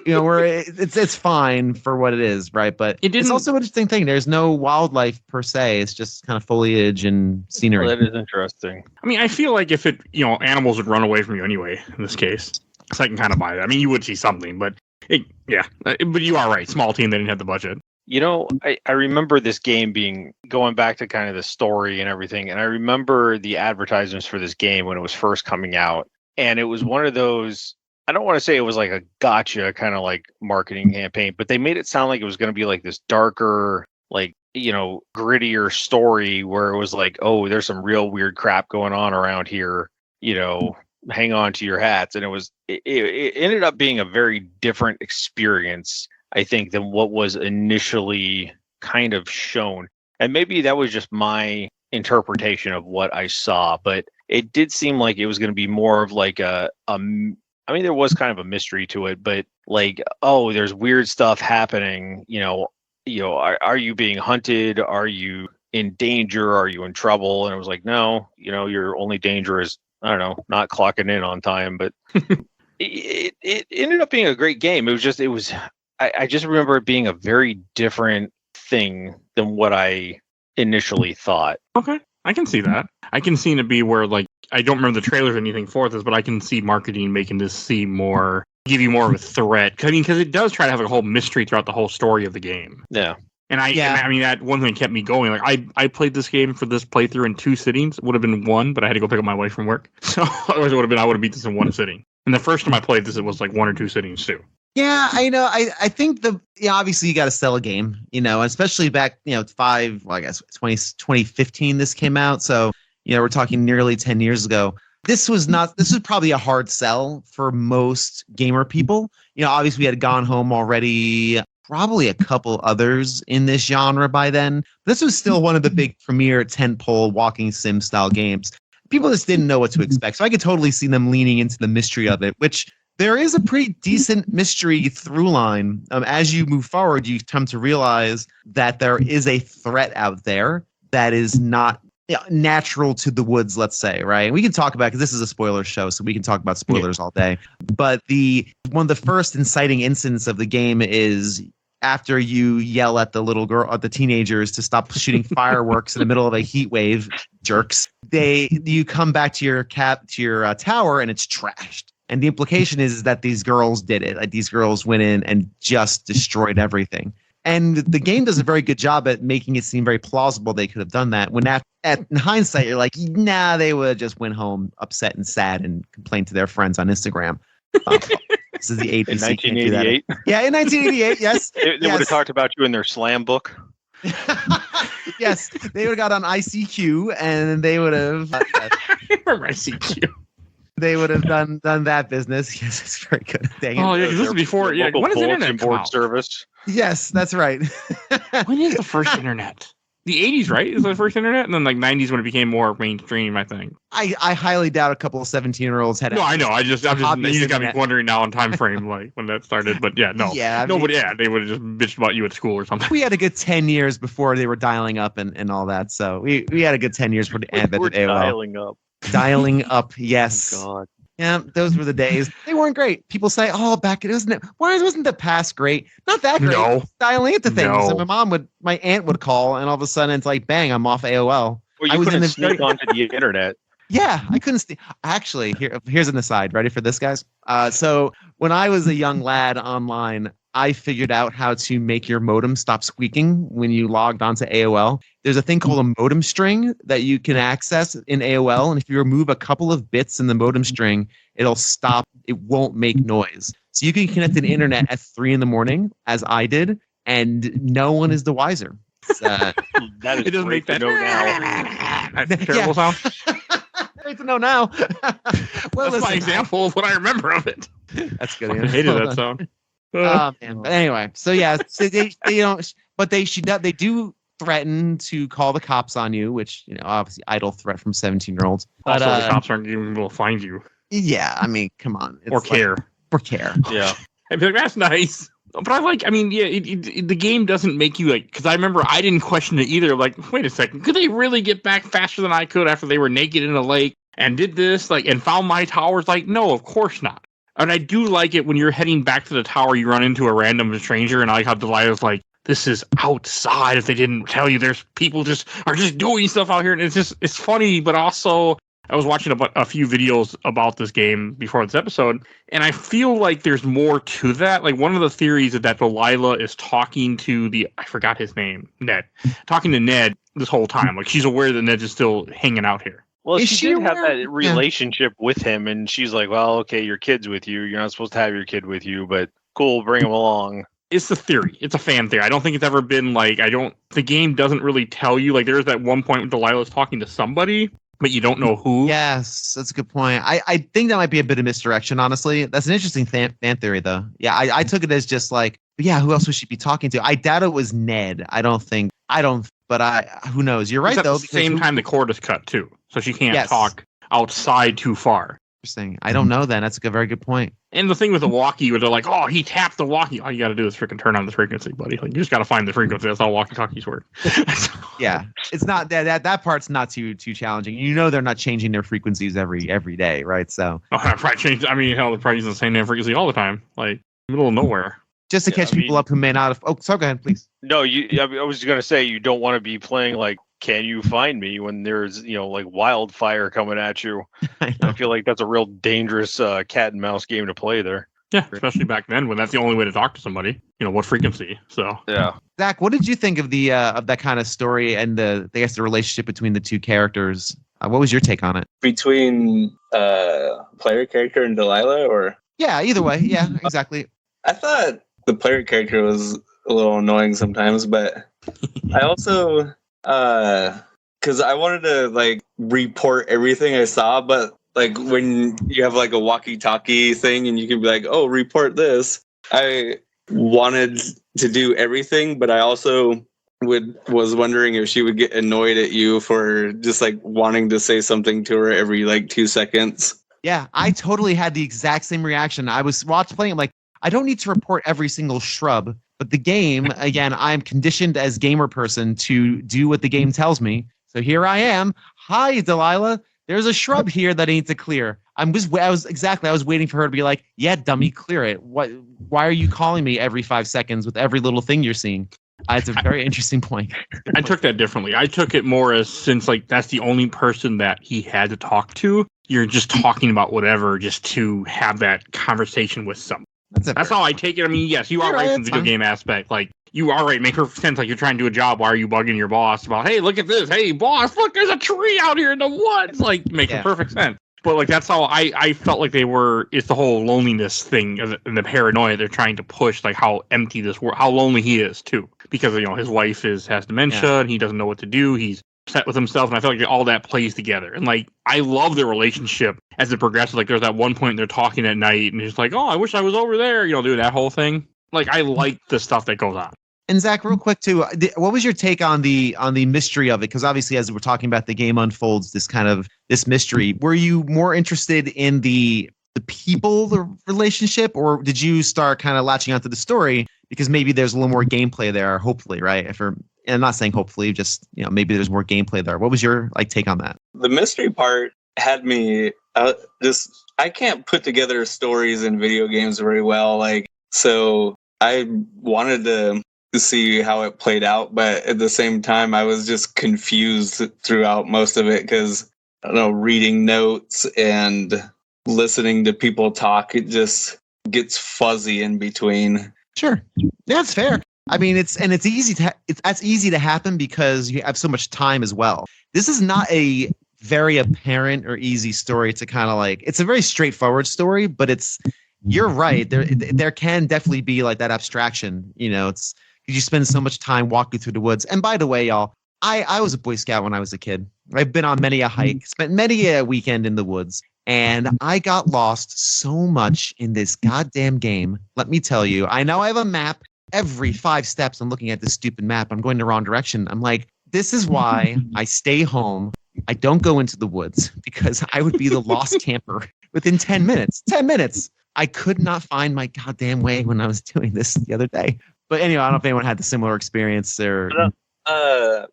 Speaker 3: it's fine for what it is, right? But it's also an interesting thing. There's no wildlife per se. It's just kind of foliage and scenery.
Speaker 4: Well, that is interesting.
Speaker 2: I mean, I feel like if animals would run away from you anyway in this case. So I can kind of buy that. I mean, you would see something, but but you are right. Small team, they didn't have the budget.
Speaker 4: I remember this game going back to kind of the story and everything. And I remember the advertisements for this game when it was first coming out. And it was one of those, I don't want to say it was like a gotcha kind of marketing campaign, but they made it sound like it was going to be this darker, grittier story where it was oh, there's some real weird crap going on around here, hang on to your hats. And it ended up being a very different experience, I think, than what was initially kind of shown. And maybe that was just my interpretation of what I saw, but it did seem like it was going to be more of I mean, there was kind of a mystery to it, but oh, there's weird stuff happening. Are you being hunted? Are you in danger? Are you in trouble? And it was no, your only danger is, I don't know, not clocking in on time. But it ended up being a great game. I just remember it being a very different thing than what I initially thought.
Speaker 2: Okay, I can see that. I can see it be where I don't remember the trailers or anything for this, but I can see marketing making this seem more, give you more of a threat. Because it does try to have a whole mystery throughout the whole story of the game.
Speaker 4: Yeah.
Speaker 2: And I mean, that one thing kept me going. Like I played this game for this playthrough in 2 sittings. It would have been 1, but I had to go pick up my wife from work. So otherwise, I would have beat this in 1 sitting. And the first time I played this, it was like 1 or 2 sittings too.
Speaker 3: Yeah, I know. I think obviously you got to sell a game, especially back, 2015 this came out. So, we're talking nearly 10 years ago. This was probably a hard sell for most gamer people. Obviously we had Gone Home already, probably a couple others in this genre by then. This was still one of the big premier tentpole walking sim style games. People just didn't know what to expect. So I could totally see them leaning into the mystery of it, which there is a pretty decent mystery through line. As you move forward, you come to realize that there is a threat out there that is not natural to the woods, let's say, right? And we can talk about, because this is a spoiler show, so we can talk about spoilers all day. But one of the first inciting incidents of the game is after you yell at the little girl, at the teenagers to stop shooting fireworks in the middle of a heat wave, jerks. You come back to your tower and it's trashed. And the implication is that these girls did it. Like, these girls went in and just destroyed everything. And the game does a very good job at making it seem very plausible they could have done that. When in hindsight, you're like, nah, they would have just went home upset and sad and complained to their friends on Instagram. This is the 80s.
Speaker 4: In 1988?
Speaker 3: Yeah, in 1988, yes.
Speaker 4: They would have talked about you in their slam book.
Speaker 3: Yes, they would have got on ICQ and they would have...
Speaker 2: ICQ.
Speaker 3: They would have done that business. Yes, it's very good. Dang it.
Speaker 2: Oh, yeah, because this is before... Yeah, when does internet come out?
Speaker 4: Service.
Speaker 3: Yes, that's right.
Speaker 2: When is the first internet? The 80s, right? Is the first internet? And then 90s when it became more mainstream, I think.
Speaker 3: I highly doubt a couple of 17-year-olds had...
Speaker 2: No, I know. You just got me wondering now on time frame, when that started. But yeah, no.
Speaker 3: Yeah,
Speaker 2: they would have just bitched about you at school or something.
Speaker 3: We had a good 10 years before they were dialing up and all that. So we had a good 10 years for the advent of AOL.
Speaker 4: Dialing up.
Speaker 3: Dialing up, yes.
Speaker 4: Oh, God.
Speaker 3: Yeah, those were the days. They weren't great. People say, "Oh, why wasn't the past great?" Not that great.
Speaker 2: No.
Speaker 3: Dialing into things.
Speaker 2: No.
Speaker 3: And my aunt would call, and all of a sudden it's like, bang, I'm off AOL.
Speaker 4: Well, you couldn't sneak onto the internet.
Speaker 3: Yeah, I couldn't. Actually, here's an aside. Ready for this, guys? So when I was a young lad online, I figured out how to make your modem stop squeaking when you logged onto AOL. There's a thing called a modem string that you can access in AOL. And if you remove a couple of bits in the modem string, it'll stop. It won't make noise. So you can connect to the internet at 3 a.m, as I did, and no one is the wiser.
Speaker 4: That is
Speaker 2: it doesn't
Speaker 4: great
Speaker 2: make that
Speaker 4: to know now.
Speaker 2: That's terrible sound.
Speaker 3: Great to know now. Well,
Speaker 2: that's my example of what I remember of it.
Speaker 3: That's good.
Speaker 2: I hated that sound.
Speaker 3: Man. But anyway, so yeah, so they don't, but they do threaten to call the cops on you, which obviously idle threat from 17-year-olds. But
Speaker 2: also, the cops aren't even able to find you.
Speaker 3: Yeah, I mean, come on, it's
Speaker 2: or care.
Speaker 4: Yeah,
Speaker 2: I'd be like, that's nice. But the game doesn't make you because I remember I didn't question it either. Like, wait a second, could they really get back faster than I could after they were naked in a lake and did this and found my towers? Like, no, of course not. And I do like it when you're heading back to the tower, you run into a random stranger, and I like how Delilah's like, this is outside. If they didn't tell you, there's people are just doing stuff out here, and it's funny, but also I was watching a few videos about this game before this episode, and I feel like there's more to that. Like, one of the theories is that Delilah is talking to I forgot his name, Ned, talking to Ned this whole time. Like, she's aware that Ned is still hanging out here.
Speaker 4: Well, she did have that relationship with him, and she's like, well, okay, your kid's with you. You're not supposed to have your kid with you, but cool, bring him along.
Speaker 2: It's a theory. It's a fan theory. I don't think it's ever been the game doesn't really tell you. Like, there's that one point when Delilah's talking to somebody, but you don't know who.
Speaker 3: Yes, that's a good point. I think that might be a bit of misdirection, honestly. That's an interesting fan theory, though. Yeah, I took it as just who else would she be talking to? I doubt it was Ned. But who knows? You're right, though.
Speaker 2: At the same time, the cord is cut, too. So she can't talk outside too far.
Speaker 3: Interesting. I don't know then. That's a very good point.
Speaker 2: And the thing with the walkie, where they're like, oh, he tapped the walkie. All you got to do is freaking turn on the frequency, buddy. Like, you just got to find the frequency. That's how walkie-talkies work.
Speaker 3: Yeah. It's not that part's not too challenging. They're not changing their frequencies every day, right? So.
Speaker 2: Oh, I probably changed. I mean, hell, they're probably using the same damn frequency all the time. Like, middle of nowhere.
Speaker 3: Just to catch people up who may not have. Oh, so go ahead, please.
Speaker 4: No, I was going to say, you don't want to be playing Can You Find Me when there's, wildfire coming at you. I feel like that's a real dangerous cat and mouse game to play there.
Speaker 2: Yeah, especially back then when that's the only way to talk to somebody. What frequency. So
Speaker 4: Yeah.
Speaker 3: Zach, what did you think of the of that kind of story and the relationship between the two characters? What was your take on it?
Speaker 5: Between player character and Delilah, or
Speaker 3: Yeah, either way. Yeah, exactly.
Speaker 5: I thought the player character was a little annoying sometimes, but I also because I wanted to like report everything I saw, but like when you have like a walkie-talkie thing and you can be like, oh, report this. I wanted to do everything, but I also was wondering if she would get annoyed at you for just like wanting to say something to her every like 2 seconds.
Speaker 3: Yeah, I totally had the exact same reaction. I was playing. I'm like, I don't need to report every single shrub, but the game, again, I'm conditioned as gamer person to do what the game tells me. So here I am. Hi, Delilah. There's a shrub here that I need to clear. I was waiting for her to be like, yeah, dummy, clear it. Why are you calling me every 5 seconds with every little thing you're seeing? It's a very interesting point.
Speaker 2: I took that differently. I took it more as since like that's the only person that he had to talk to. You're just talking about whatever just to have that conversation with someone. That's how I take it. I mean, yes, you are right from the video game aspect. Like, you are right. Make perfect sense. Like, you're trying to do a job. Why are you bugging your boss about, hey, look at this. Hey, boss, look, there's a tree out here in the woods. Like, makes perfect sense. But, like, that's how I felt like they were. It's the whole loneliness thing and the paranoia they're trying to push, like, how empty this world, how lonely he is, too. Because, his wife has dementia and he doesn't know what to do. He's upset with himself. And I feel like all that plays together. And, like, I love their relationship as it progresses. Like, there's that one point they're talking at night and it's like, oh, I wish I was over there, doing that whole thing. Like, I like the stuff that goes on.
Speaker 3: And Zach, real quick too, what was your take on the mystery of it? Because obviously, as we're talking about, the game unfolds this mystery. Were you more interested in the people, the relationship, or did you start kind of latching onto the story because maybe there's a little more gameplay there? Hopefully, right? And I'm not saying hopefully, just maybe there's more gameplay there. What was your take on that?
Speaker 5: The mystery part had me I can't put together stories in video games very well, like so I wanted to see how it played out, but at the same time I was just confused throughout most of it because I don't know, reading notes and listening to people talk, it just gets fuzzy in between.
Speaker 3: Sure, that's fair. I mean, it's easy to happen because you have so much time as well. This is not a very apparent or easy story to kind of like. It's a very straightforward story, but you're right. There can definitely be like that abstraction. It's because you spend so much time walking through the woods. And by the way, y'all, I was a Boy Scout when I was a kid. I've been on many a hike, spent many a weekend in the woods, and I got lost so much in this goddamn game. Let me tell you, I know I have a map. Every 5 steps, I'm looking at this stupid map. I'm going the wrong direction. I'm like, this is why I stay home. I don't go into the woods because I would be the lost camper within 10 minutes. 10 minutes. I could not find my goddamn way when I was doing this the other day. But anyway, I don't know if anyone had the similar experience there.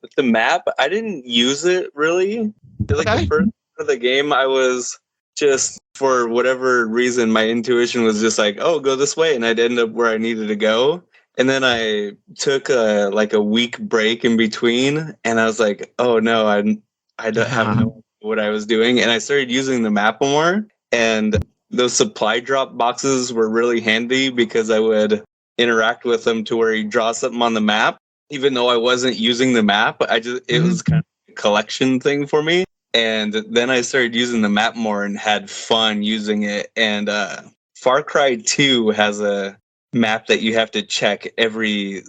Speaker 5: With the map, I didn't use it really. Like the first part of the game, I was just, for whatever reason, my intuition was just like, oh, go this way. And I'd end up where I needed to go. And then I took a week break in between, and I was like, "Oh no, I don't have no idea what I was doing." And I started using the map more, and those supply drop boxes were really handy because I would interact with them to where you draw something on the map, even though I wasn't using the map. It was kind of a collection thing for me, and then I started using the map more and had fun using it. And Far Cry 2 has a map that you have to check every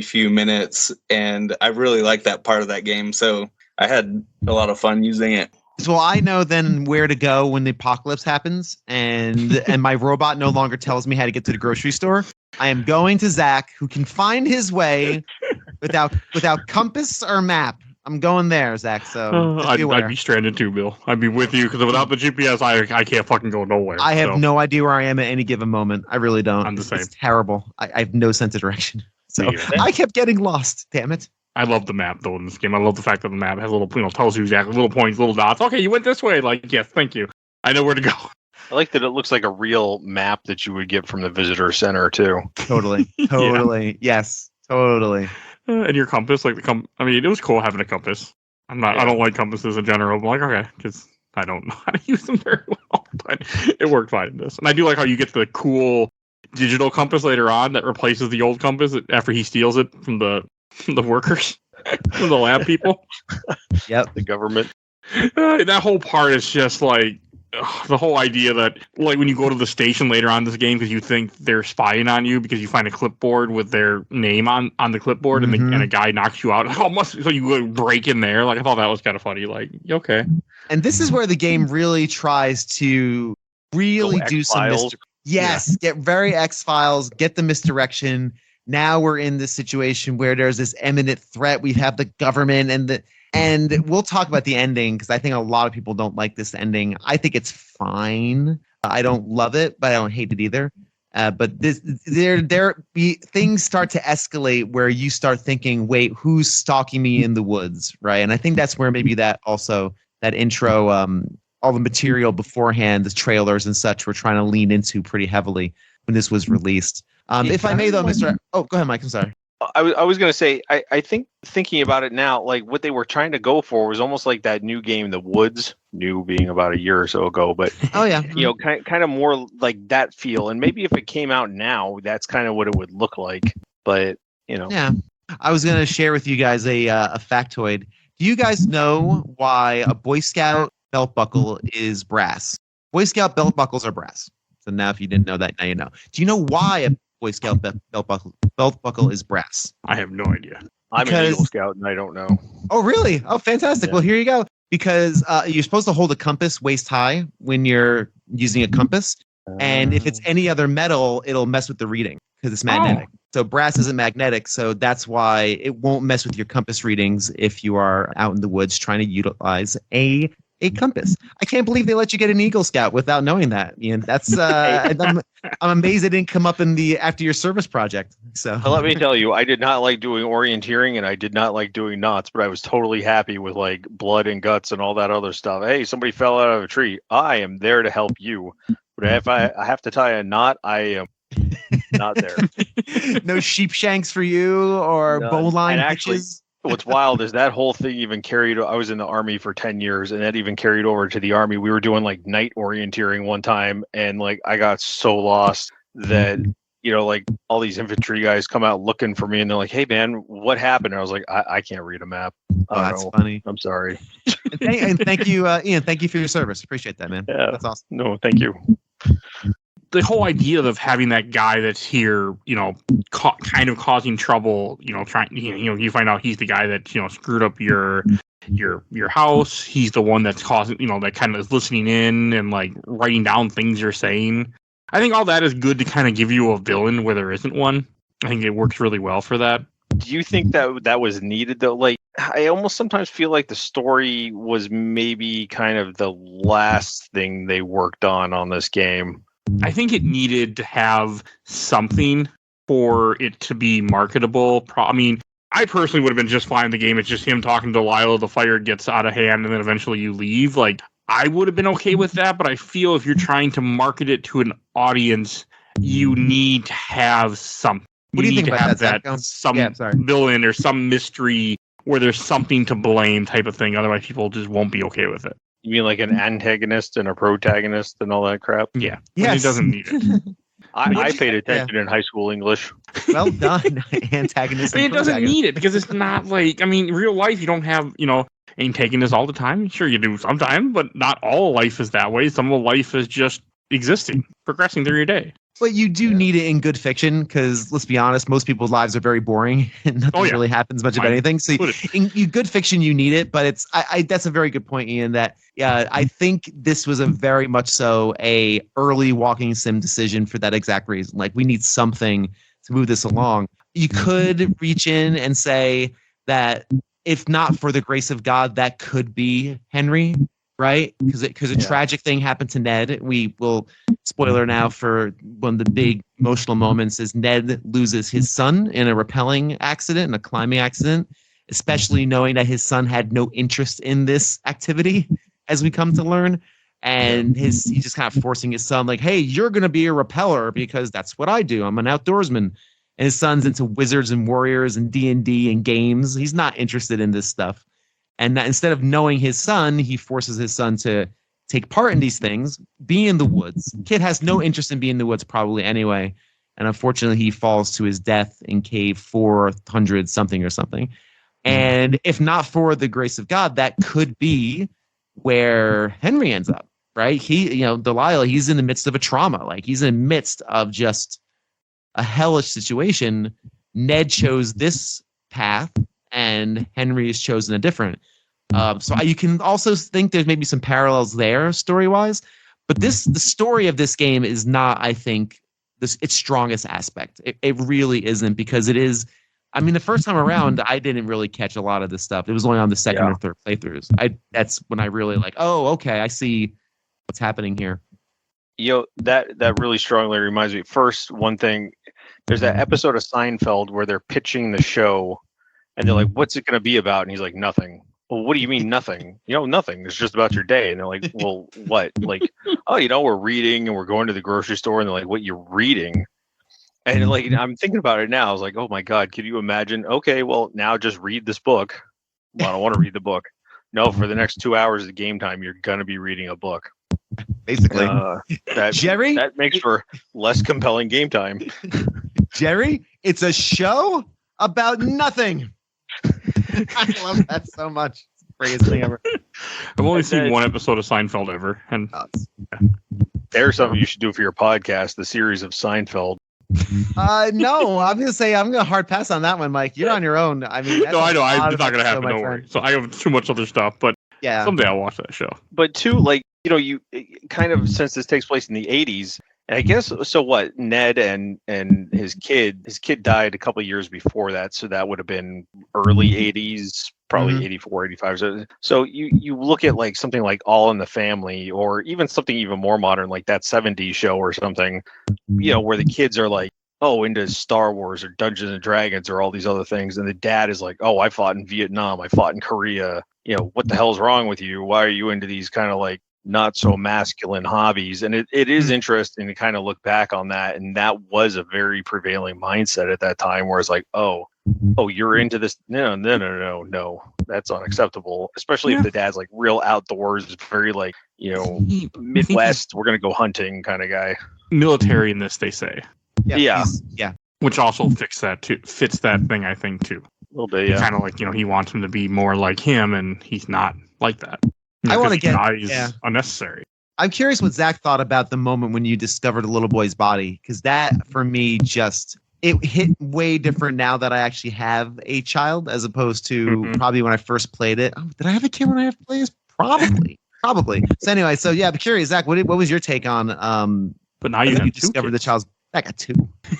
Speaker 5: few minutes, and I really like that part of that game, so I had a lot of fun using it.
Speaker 3: So I know then where to go when the apocalypse happens, and my robot no longer tells me how to get to the grocery store. I am going to Zach, who can find his way without compass or map. I'm going there, Zach. So
Speaker 2: I'd be stranded too, Bill. I'd be with you because without the GPS, I can't fucking go nowhere.
Speaker 3: I have no idea where I am at any given moment. I really don't.
Speaker 2: I'm the same.
Speaker 3: It's terrible. I have no sense of direction. So I kept getting lost. Damn it.
Speaker 2: I love the map though in this game. I love the fact that the map has little, tells you exactly little points, little dots. Okay, you went this way. Like, yes, thank you. I know where to go.
Speaker 4: I like that it looks like a real map that you would get from the visitor center too.
Speaker 3: Totally. Yeah. Yes. Totally.
Speaker 2: And your compass, it was cool having a compass. I don't like compasses in general. But I'm like, okay, because I don't know how to use them very well, but it worked fine in this. And I do like how you get the cool digital compass later on that replaces the old compass after he steals it from the workers, from the lab people.
Speaker 3: Yep.
Speaker 4: The government.
Speaker 2: That whole part is just like the whole idea that, like, when you go to the station later on in this game because you think they're spying on you because you find a clipboard with their name on the clipboard and a guy knocks you out. So you go break in there. Like, I thought that was kind of funny. Like, okay.
Speaker 3: And this is where the game really tries to really do some get very X-Files, get the misdirection. Now we're in this situation where there's this imminent threat. We have the government and we'll talk about the ending because I think a lot of people don't like this ending. I think it's fine. I don't love it, but I don't hate it either. But things start to escalate where you start thinking, wait, who's stalking me in the woods, right? And I think that's where maybe that intro, all the material beforehand, the trailers and such, were trying to lean into pretty heavily when this was released. If I may, though, Mr. Oh, go ahead, Mike. I'm sorry.
Speaker 4: I was going to say, I think thinking about it now, like what they were trying to go for was almost like that new game, The Woods, new being about a year or so ago, but
Speaker 3: oh yeah,
Speaker 4: kind of more like that feel. And maybe if it came out now, that's kind of what it would look like. But
Speaker 3: yeah, I was going to share with you guys a factoid. Do you guys know why a Boy Scout belt buckle is brass? Boy Scout belt buckles are brass. So now, if you didn't know that, now you know. Do you know why a Boy Scout belt buckle is brass?
Speaker 2: I have no idea.
Speaker 4: I'm an Eagle Scout and I don't know.
Speaker 3: Oh, really? Oh, fantastic. Yeah. Well, here you go. Because you're supposed to hold a compass waist high when you're using a compass. And if it's any other metal, it'll mess with the reading because it's magnetic. So brass isn't magnetic. So that's why it won't mess with your compass readings if you are out in the woods trying to utilize a compass. I can't believe they let you get an Eagle Scout without knowing that. Ian, that's I'm amazed it didn't come up in the after your service project. So
Speaker 4: let me tell you, I did not like doing orienteering and I did not like doing knots, but I was totally happy with like blood and guts and all that other stuff. Hey, somebody fell out of a tree. I am there to help you. But if I have to tie a knot, I am not there.
Speaker 3: No sheep shanks for you or bowline hitches.
Speaker 4: What's wild is that whole thing even carried. I was in the Army for 10 years and that even carried over to the Army. We were doing like night orienteering one time and like I got so lost that, like all these infantry guys come out looking for me and they're like, hey man, what happened? And I was like, I can't read a map.
Speaker 3: Oh, that's funny.
Speaker 4: I'm sorry.
Speaker 3: and thank you, Ian. Thank you for your service. Appreciate that, man.
Speaker 4: Yeah,
Speaker 3: that's awesome.
Speaker 4: No, thank you.
Speaker 2: The whole idea of having that guy that's here, kind of causing trouble, trying, you find out he's the guy that, screwed up your house. He's the one that's causing, that kind of is listening in and like writing down things you're saying. I think all that is good to kind of give you a villain where there isn't one. I think it works really well for that.
Speaker 4: Do you think that was needed though? Like, I almost sometimes feel like the story was maybe kind of the last thing they worked on this game.
Speaker 2: I think it needed to have something for it to be marketable. I mean, I personally would have been just fine with the game. It's just him talking to Delilah, the fire gets out of hand, and then eventually you leave. Like, I would have been okay with that, but I feel if you're trying to market it to an audience, you need to have something.
Speaker 3: What do you think about that?
Speaker 2: Some villain or some mystery where there's something to blame type of thing. Otherwise, people just won't be okay with it.
Speaker 4: You mean like an antagonist and a protagonist and all that crap?
Speaker 2: Yeah. Yes. He doesn't need it.
Speaker 4: I paid attention in high school English.
Speaker 3: Well done. Antagonist.
Speaker 2: I mean, it doesn't need it because it's not like, real life, you don't have, antagonists all the time. Sure, you do sometimes, but not all life is that way. Some of life is just existing, progressing through your day.
Speaker 3: But you do need it in good fiction because, let's be honest, most people's lives are very boring and nothing really happens much of anything. So in good fiction, you need it. But that's a very good point, Ian, that I think this was a very much so a early walking sim decision for that exact reason. Like, we need something to move this along. You could reach in and say that if not for the grace of God, that could be Henry. Right? Because a tragic thing happened to Ned. We will, spoiler now for one of the big emotional moments, is Ned loses his son in a rappelling accident, in a climbing accident, especially knowing that his son had no interest in this activity, as we come to learn. And he's just kind of forcing his son, like, hey, you're going to be a rappeller because that's what I do. I'm an outdoorsman. And his son's into wizards and warriors and D&D and games. He's not interested in this stuff. And instead of knowing his son, he forces his son to take part in these things, be in the woods. Kid has no interest in being in the woods probably anyway. And unfortunately, he falls to his death in cave 400 something or something. And if not for the grace of God, that could be where Henry ends up, right? Delilah, he's in the midst of a trauma. Like he's in the midst of just a hellish situation. Ned chose this path and Henry has chosen a different. So you can also think there's maybe some parallels there story-wise. But the story of this game is not, I think, its strongest aspect. It really isn't, because it is. I mean, the first time around, I didn't really catch a lot of this stuff. It was only on the second or third playthroughs. That's when I really like, oh, okay, I see what's happening here.
Speaker 4: That really strongly reminds me. First, one thing, there's that episode of Seinfeld where they're pitching the show, and they're like, "What's it going to be about?" And he's like, "Nothing." Well, what do you mean nothing? Nothing. It's just about your day. And they're like, well, what? Like, oh, we're reading and we're going to the grocery store. And they're like, what, you're reading? And like, I'm thinking about it now. I was like, oh my God, could you imagine? Okay, well, now just read this book. Well, I don't want to read the book. No, for the next 2 hours of game time, you're going to be reading a book.
Speaker 3: Basically. Jerry?
Speaker 4: That makes for less compelling game time.
Speaker 3: Jerry, it's a show about nothing. I love that so much. It's the greatest thing ever.
Speaker 2: I've only seen one episode of Seinfeld ever, and
Speaker 4: there's something you should do for your podcast, the series of Seinfeld.
Speaker 3: No, I'm gonna say I'm gonna hard pass on that one, Mike. You're on your own. I mean,
Speaker 2: no, I know it's not gonna happen. Don't worry. So I have too much other stuff, but
Speaker 3: yeah,
Speaker 2: someday I'll watch that show.
Speaker 4: But too, like you kind of, since this takes place in the 80s. And I guess, so what, Ned and his kid died a couple of years before that. So that would have been early 80s, probably 84, 85. So you look at like something like All in the Family, or even something even more modern, like that 70s show or something, where the kids are like, oh, into Star Wars or Dungeons and Dragons or all these other things. And the dad is like, oh, I fought in Vietnam. I fought in Korea. What the hell's wrong with you? Why are you into these kind of like not so masculine hobbies? And it is interesting to kind of look back on that, and that was a very prevailing mindset at that time, where it's like, oh, you're into this. No, that's unacceptable, especially if the dad's like real outdoors, very like Midwest, we're gonna go hunting kind of guy.
Speaker 2: Military in this, they say.
Speaker 4: Yeah.
Speaker 2: Which also fits that thing, I think, too.
Speaker 4: A little bit, yeah.
Speaker 2: Kind of like, he wants him to be more like him, and he's not like that.
Speaker 3: I want to get
Speaker 2: unnecessary.
Speaker 3: I'm curious what Zach thought about the moment when you discovered a little boy's body, because that for me it hit way different now that I actually have a child, as opposed to probably when I first played it. Oh, did I have a kid when I played this? Probably. So anyway, I'm curious, Zach, what was your take on?
Speaker 2: But now you
Speaker 3: discovered the child's. I got two.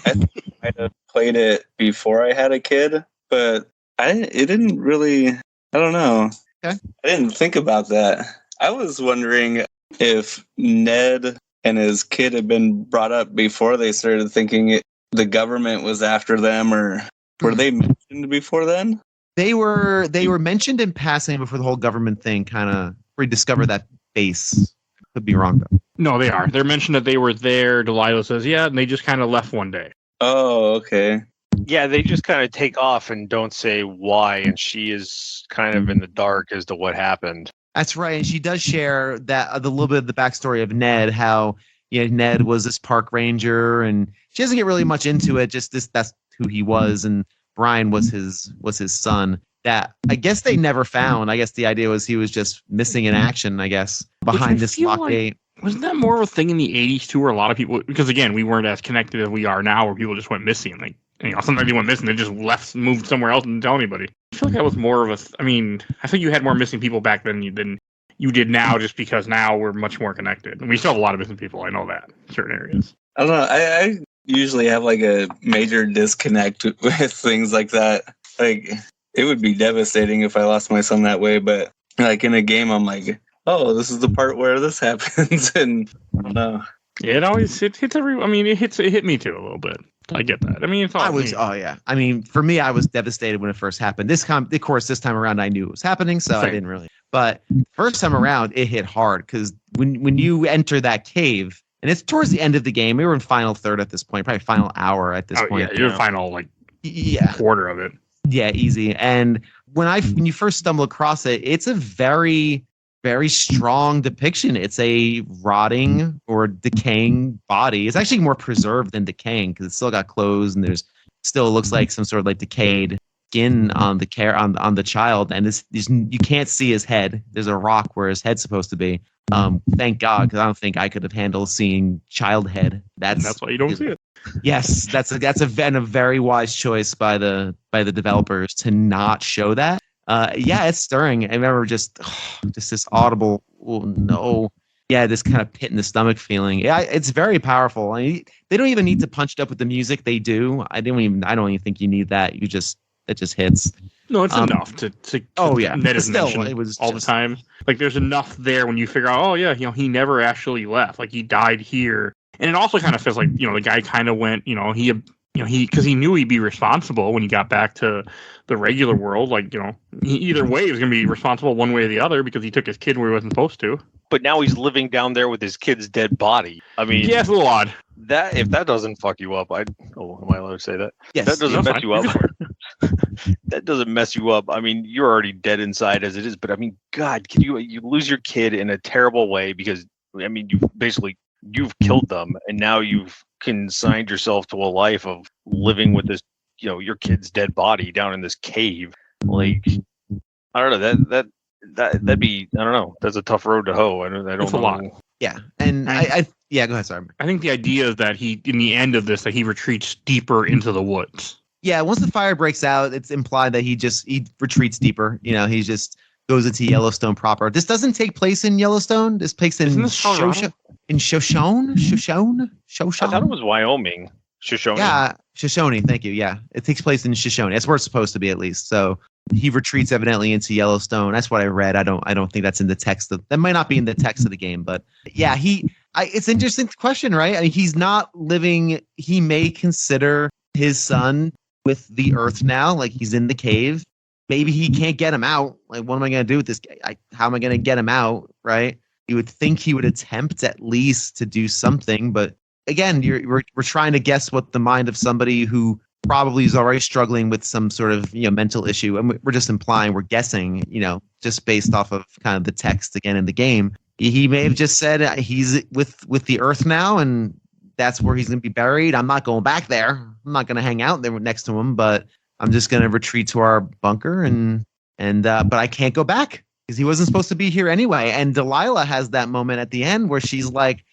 Speaker 5: I played it before I had a kid, but it didn't really. I don't know.
Speaker 3: Okay.
Speaker 5: I didn't think about that. I was wondering if Ned and his kid had been brought up before they started thinking the government was after them, or were they mentioned before then?
Speaker 3: They were mentioned in passing before the whole government thing kind of rediscovered that base. Could be wrong though.
Speaker 2: No, they are. They're mentioned that they were there. Delilah says, yeah, and they just kind of left one day.
Speaker 5: Oh, okay.
Speaker 4: Yeah, they just kind of take off and don't say why, and she is kind of in the dark as to what happened.
Speaker 3: That's right, and she does share that the little bit of the backstory of Ned, how Ned was this park ranger, and she doesn't get really much into it. Just that's who he was, and Brian was his son. That I guess they never found. I guess the idea was he was just missing in action. I guess behind this locked gate.
Speaker 2: Wasn't that more of a thing in the 80s too, where a lot of people, because again, we weren't as connected as we are now, where people just went missing. Like, sometimes they went missing, they just moved somewhere else and didn't tell anybody. I feel like that was more of I think you had more missing people back then than you did now, just because now we're much more connected. And we still have a lot of missing people, I know that, in certain areas.
Speaker 5: I don't know, I usually have like a major disconnect with things like that. Like, it would be devastating if I lost my son that way, but like in a game, I'm like, oh, this is the part where this happens, and I don't know.
Speaker 2: Yeah, it always hits it hit me too a little bit. I get that. It's all
Speaker 3: for me, I was devastated when it first happened. This time around, I knew it was happening, so I didn't really. But first time around, it hit hard, because when you enter that cave, and it's towards the end of the game, we were in final third at this point, probably final hour at this point.
Speaker 2: Yeah, you're final quarter of it.
Speaker 3: Yeah, easy. And when you first stumble across it, it's a very very strong depiction. It's a rotting or decaying body. It's actually more preserved than decaying because it's still got clothes and there's still looks like some sort of like decayed skin on the child, and you can't see his head. There's a rock where his head's supposed to be. Thank God, because I don't think I could have handled seeing child head. That's
Speaker 2: why you don't see it.
Speaker 3: Yes, that's a very wise choice by the developers to not show that. Yeah, it's stirring. I remember just this audible, oh no, yeah, this kind of pit in the stomach feeling. Yeah, it's very powerful. I mean, they don't even need to punch it up with the music. They do. I don't even think you need that. It just hits.
Speaker 2: No, it's enough to
Speaker 3: oh yeah,
Speaker 2: Ned is
Speaker 3: still,
Speaker 2: mentioned
Speaker 3: it was
Speaker 2: all the time. Like there's enough there when you figure out, oh yeah, he never actually left. Like he died here, and it also kind of feels like the guy kind of went, he because he knew he'd be responsible when he got back to the regular world. Like he either way he was gonna be responsible one way or the other because he took his kid where he wasn't supposed to.
Speaker 4: But now he's living down there with his kid's dead body. I mean,
Speaker 2: yeah, it's a little odd.
Speaker 4: If that doesn't fuck you up, am I allowed to say that?
Speaker 3: Yes,
Speaker 4: that doesn't mess
Speaker 2: fine.
Speaker 4: you up. That doesn't mess you up. I mean, you're already dead inside as it is. But I mean, God, can you lose your kid in a terrible way because I mean, you've killed them, and now you've consigned yourself to a life of living with this, your kid's dead body down in this cave. Like, I don't know that'd be, I don't know. That's a tough road to hoe. I don't
Speaker 2: It's
Speaker 4: know.
Speaker 2: a lot.
Speaker 3: Yeah, and yeah, go ahead. Sorry.
Speaker 2: I think the idea is that he, in the end of this, that he retreats deeper into the woods.
Speaker 3: Yeah, once the fire breaks out, it's implied that he retreats deeper. He just goes into Yellowstone proper. This doesn't take place in Yellowstone. This takes in Shoshone.
Speaker 4: I thought it was Wyoming. Shoshone.
Speaker 3: Yeah, Shoshone. Thank you. Yeah, it takes place in Shoshone. That's where it's supposed to be, at least. So he retreats evidently into Yellowstone. That's what I read. I don't think that's in the text. That might not be in the text of the game, but yeah, it's an interesting question, right? I mean, he's not living. He may consider his son with the Earth now, like he's in the cave. Maybe he can't get him out. Like, what am I going to do with this guy? How am I going to get him out? Right? You would think he would attempt at least to do something, but again, we're trying to guess what the mind of somebody who probably is already struggling with some sort of mental issue, and we're just implying, we're guessing, just based off of kind of the text again in the game. He may have just said he's with the Earth now, and that's where he's going to be buried. I'm not going back there. I'm not going to hang out there next to him, but I'm just going to retreat to our bunker, but I can't go back because he wasn't supposed to be here anyway. And Delilah has that moment at the end where she's like,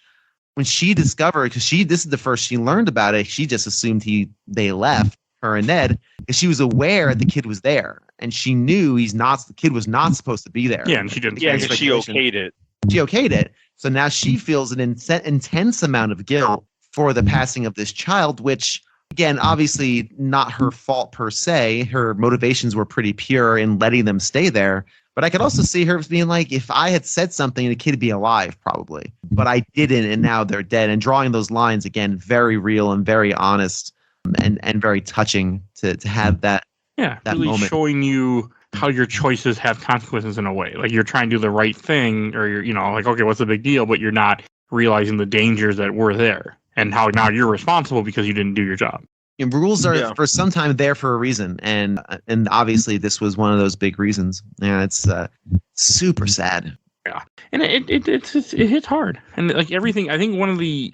Speaker 3: when she discovered, because this is the first she learned about it, she just assumed they left, her and Ned, because she was aware the kid was there, and she knew the kid was not supposed to be there.
Speaker 2: Yeah, and she didn't.
Speaker 4: Yeah, she okayed it.
Speaker 3: She okayed it. So now she feels an intense amount of guilt for the passing of this child, which, again, obviously not her fault per se. Her motivations were pretty pure in letting them stay there. But I could also see her being like, if I had said something, the kid would be alive, probably. But I didn't, and now they're dead. And drawing those lines, again, very real and very honest and very touching to have that.
Speaker 2: Yeah,
Speaker 3: that
Speaker 2: really
Speaker 3: moment.
Speaker 2: Showing you how your choices have consequences in a way. Like you're trying to do the right thing, or you're, like, okay, what's the big deal? But you're not realizing the dangers that were there and how now you're responsible because you didn't do your job.
Speaker 3: And rules are for some time there for a reason, and obviously this was one of those big reasons. Yeah, it's super sad.
Speaker 2: Yeah, and it hits hard, and like everything. I think one of the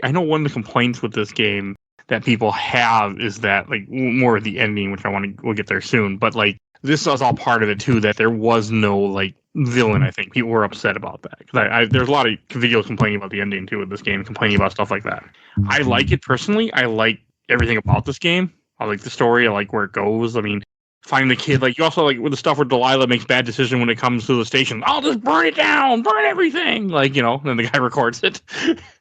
Speaker 2: complaints with this game that people have is that, like, more of the ending, which we'll get there soon. But like this was all part of it too, that there was no like villain. I think people were upset about that because there's a lot of videos complaining about the ending too with this game, complaining about stuff like that. I like it personally. I like everything about this game. I like the story. I like where it goes. I mean, finding the kid, like, you also like with the stuff where Delilah makes bad decision when it comes to the station. I'll just burn it down, burn everything. Like, then the guy records it.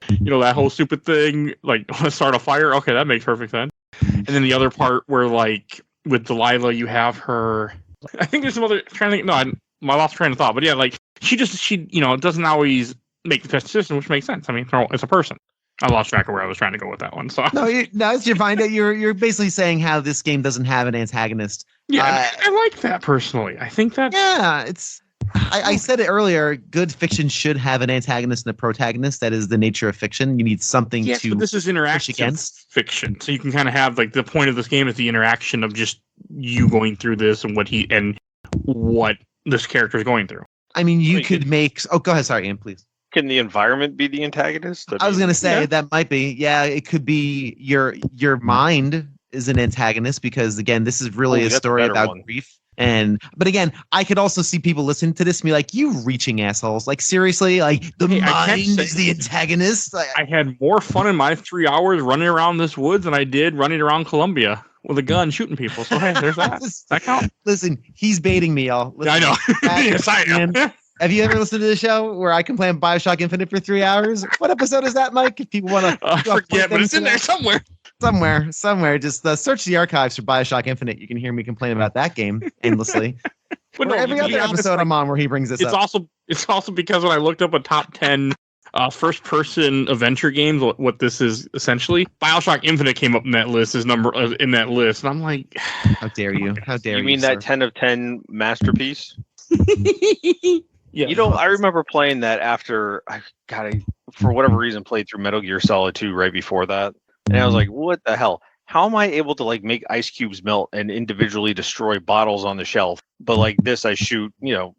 Speaker 2: That whole stupid thing, like, let's start a fire. Okay, that makes perfect sense. And then the other part where, like, with Delilah, you have her. I think there's some other trying to think. No, my lost train of thought. But yeah, like she doesn't always make the best decision, which makes sense. I mean, it's a person. I lost track of where I was trying to go with that one. So
Speaker 3: no, you're fine. You're basically saying how this game doesn't have an antagonist.
Speaker 2: Yeah, I like that personally. I think that.
Speaker 3: Yeah, it's. I said it earlier. Good fiction should have an antagonist and a protagonist. That is the nature of fiction. You need something to.
Speaker 2: But this is interactive
Speaker 3: against
Speaker 2: fiction, so you can kind of have like the point of this game is the interaction of just you going through this and what this character is going through.
Speaker 3: I mean, you could make. Oh, go ahead. Sorry, Ian, please.
Speaker 4: Can the environment be the antagonist?
Speaker 3: I was going to say that might be. Yeah, it could be your mind is an antagonist because again, this is really a story about grief. But again, I could also see people listening to this and be like, "You reaching assholes! Like seriously, like the mind is the antagonist."
Speaker 2: I had more fun in my 3 hours running around this woods than I did running around Columbia with a gun shooting people. So hey, there's that. That counts.
Speaker 3: Listen, he's baiting me, y'all. Listen,
Speaker 2: I know. Yes, I am.
Speaker 3: Have you ever listened to the show where I can play BioShock Infinite for 3 hours? What episode is that, Mike? If people want to
Speaker 2: forget, but it's in there somewhere.
Speaker 3: Somewhere. Just search the archives for BioShock Infinite. You can hear me complain about that game endlessly. But no, every other episode I'm on where he brings this up.
Speaker 2: It's also because when I looked up a top 10 first-person adventure games, what this is essentially, BioShock Infinite came up in that list as number in that list, and I'm like,
Speaker 3: how dare you? How dare you?
Speaker 4: You mean that 10 of 10 masterpiece?
Speaker 2: Yeah.
Speaker 4: You know, I remember playing that after for whatever reason, played through Metal Gear Solid 2 right before that. And I was like, what the hell? How am I able to like make ice cubes melt and individually destroy bottles on the shelf? But like this, I shoot,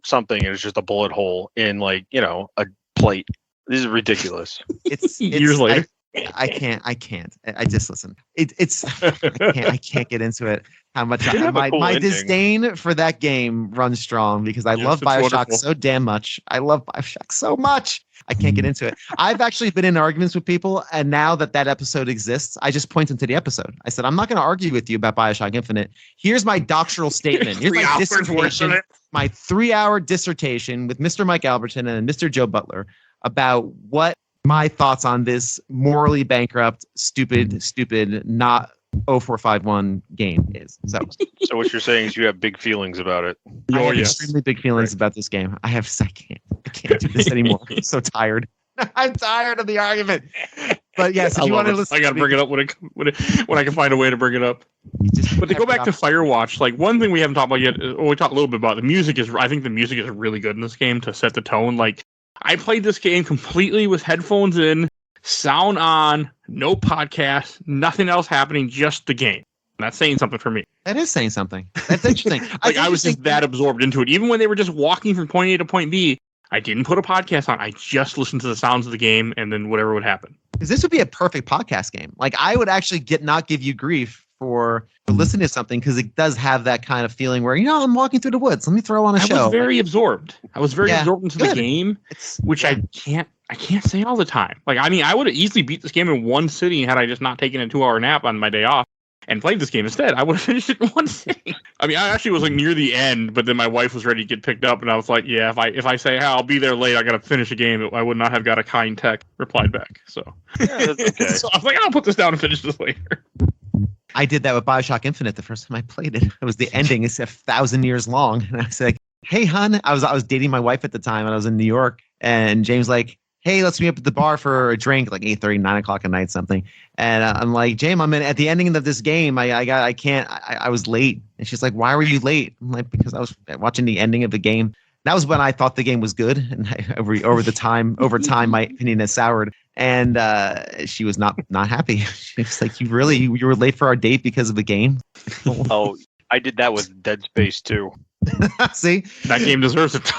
Speaker 4: something and it's just a bullet hole in like, a plate. This is ridiculous.
Speaker 3: It's
Speaker 2: years later.
Speaker 3: I can't. I just listen. I can't get into it. How much my disdain for that game runs strong because I love BioShock wonderful. So damn much. I love BioShock so much. I can't get into it. I've actually been in arguments with people, and now that episode exists, I just point them to the episode. I said, I'm not going to argue with you about BioShock Infinite. Here's my doctoral statement. Here's my dissertation, my 3-hour dissertation with Mr. Mike Albertin and Mr. Joe Butler about what my thoughts on this morally bankrupt, stupid, not 0451 game is. So
Speaker 4: what you're saying is you have big feelings about it.
Speaker 3: I have extremely big feelings about this game. I can't do this anymore. I'm so tired. I'm tired of the argument. But yes, if you want to listen,
Speaker 2: I got to bring it up when I can find a way to bring it up. But to go back to Firewatch, like one thing we haven't talked about yet, we talked a little bit about the music I think the music is really good in this game to set the tone. Like I played this game completely with headphones in, sound on, no podcast, nothing else happening, just the game. That's saying something for me.
Speaker 3: That is saying something. That's interesting.
Speaker 2: I was just that absorbed into it. Even when they were just walking from point A to point B, I didn't put a podcast on. I just listened to the sounds of the game and then whatever would happen.
Speaker 3: Because this would be a perfect podcast game. Like I would actually not give you grief for listening to something because it does have that kind of feeling where, I'm walking through the woods. Let me throw on a show.
Speaker 2: I was very absorbed. I was very absorbed into the game, which I can't say all the time. Like, I mean, I would have easily beat this game in one sitting had I just not taken a 2-hour nap on my day off and played this game instead. I would have finished it in one sitting. I mean, I actually was like near the end, but then my wife was ready to get picked up, and I was like, yeah, if I say, I'll be there late, I got to finish a game, I would not have got a kind tech replied back. So,
Speaker 4: that's okay.
Speaker 2: So I was like, I'll put this down and finish this later.
Speaker 3: I did that with BioShock Infinite the first time I played it. It was the ending. It's 1,000 years long. And I was like, hey, hon. I was dating my wife at the time, and I was in New York. And James like, hey, let's meet up at the bar for a drink, like 8:30, 9 o'clock at night, something. And I'm like, James, I'm at the ending of this game. I was late. And she's like, why were you late? I'm like, because I was watching the ending of the game. That was when I thought the game was good. And over time, my opinion has soured. And she was not happy. She was like, you were late for our date because of the game?
Speaker 4: Oh, I did that with Dead Space too.
Speaker 3: See,
Speaker 2: that game deserves it.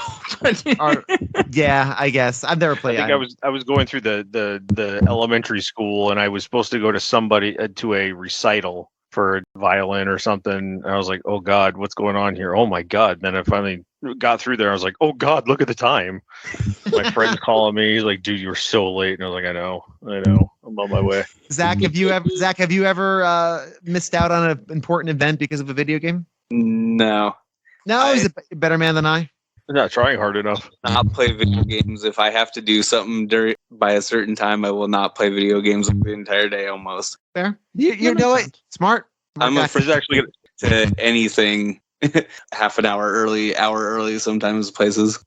Speaker 3: Yeah, I guess I've never played.
Speaker 4: I was going through the elementary school, and I was supposed to go to to a recital for a violin or something. And I was like, oh God, what's going on here? Oh my God. And then I finally got through there. I was like, oh God, look at the time. My friend's calling me. He's like, dude, you're so late. And I was like, I know. I'm on my way.
Speaker 3: Zach, have you ever missed out on an important event because of a video game?
Speaker 5: No.
Speaker 3: No, he's a better man than I.
Speaker 4: I'm not trying hard enough.
Speaker 5: I'll play video games. If I have to do something by a certain time, I will not play video games the entire day almost.
Speaker 3: Fair. You know it. Smart.
Speaker 5: I'm afraid actually to anything half an hour early sometimes places.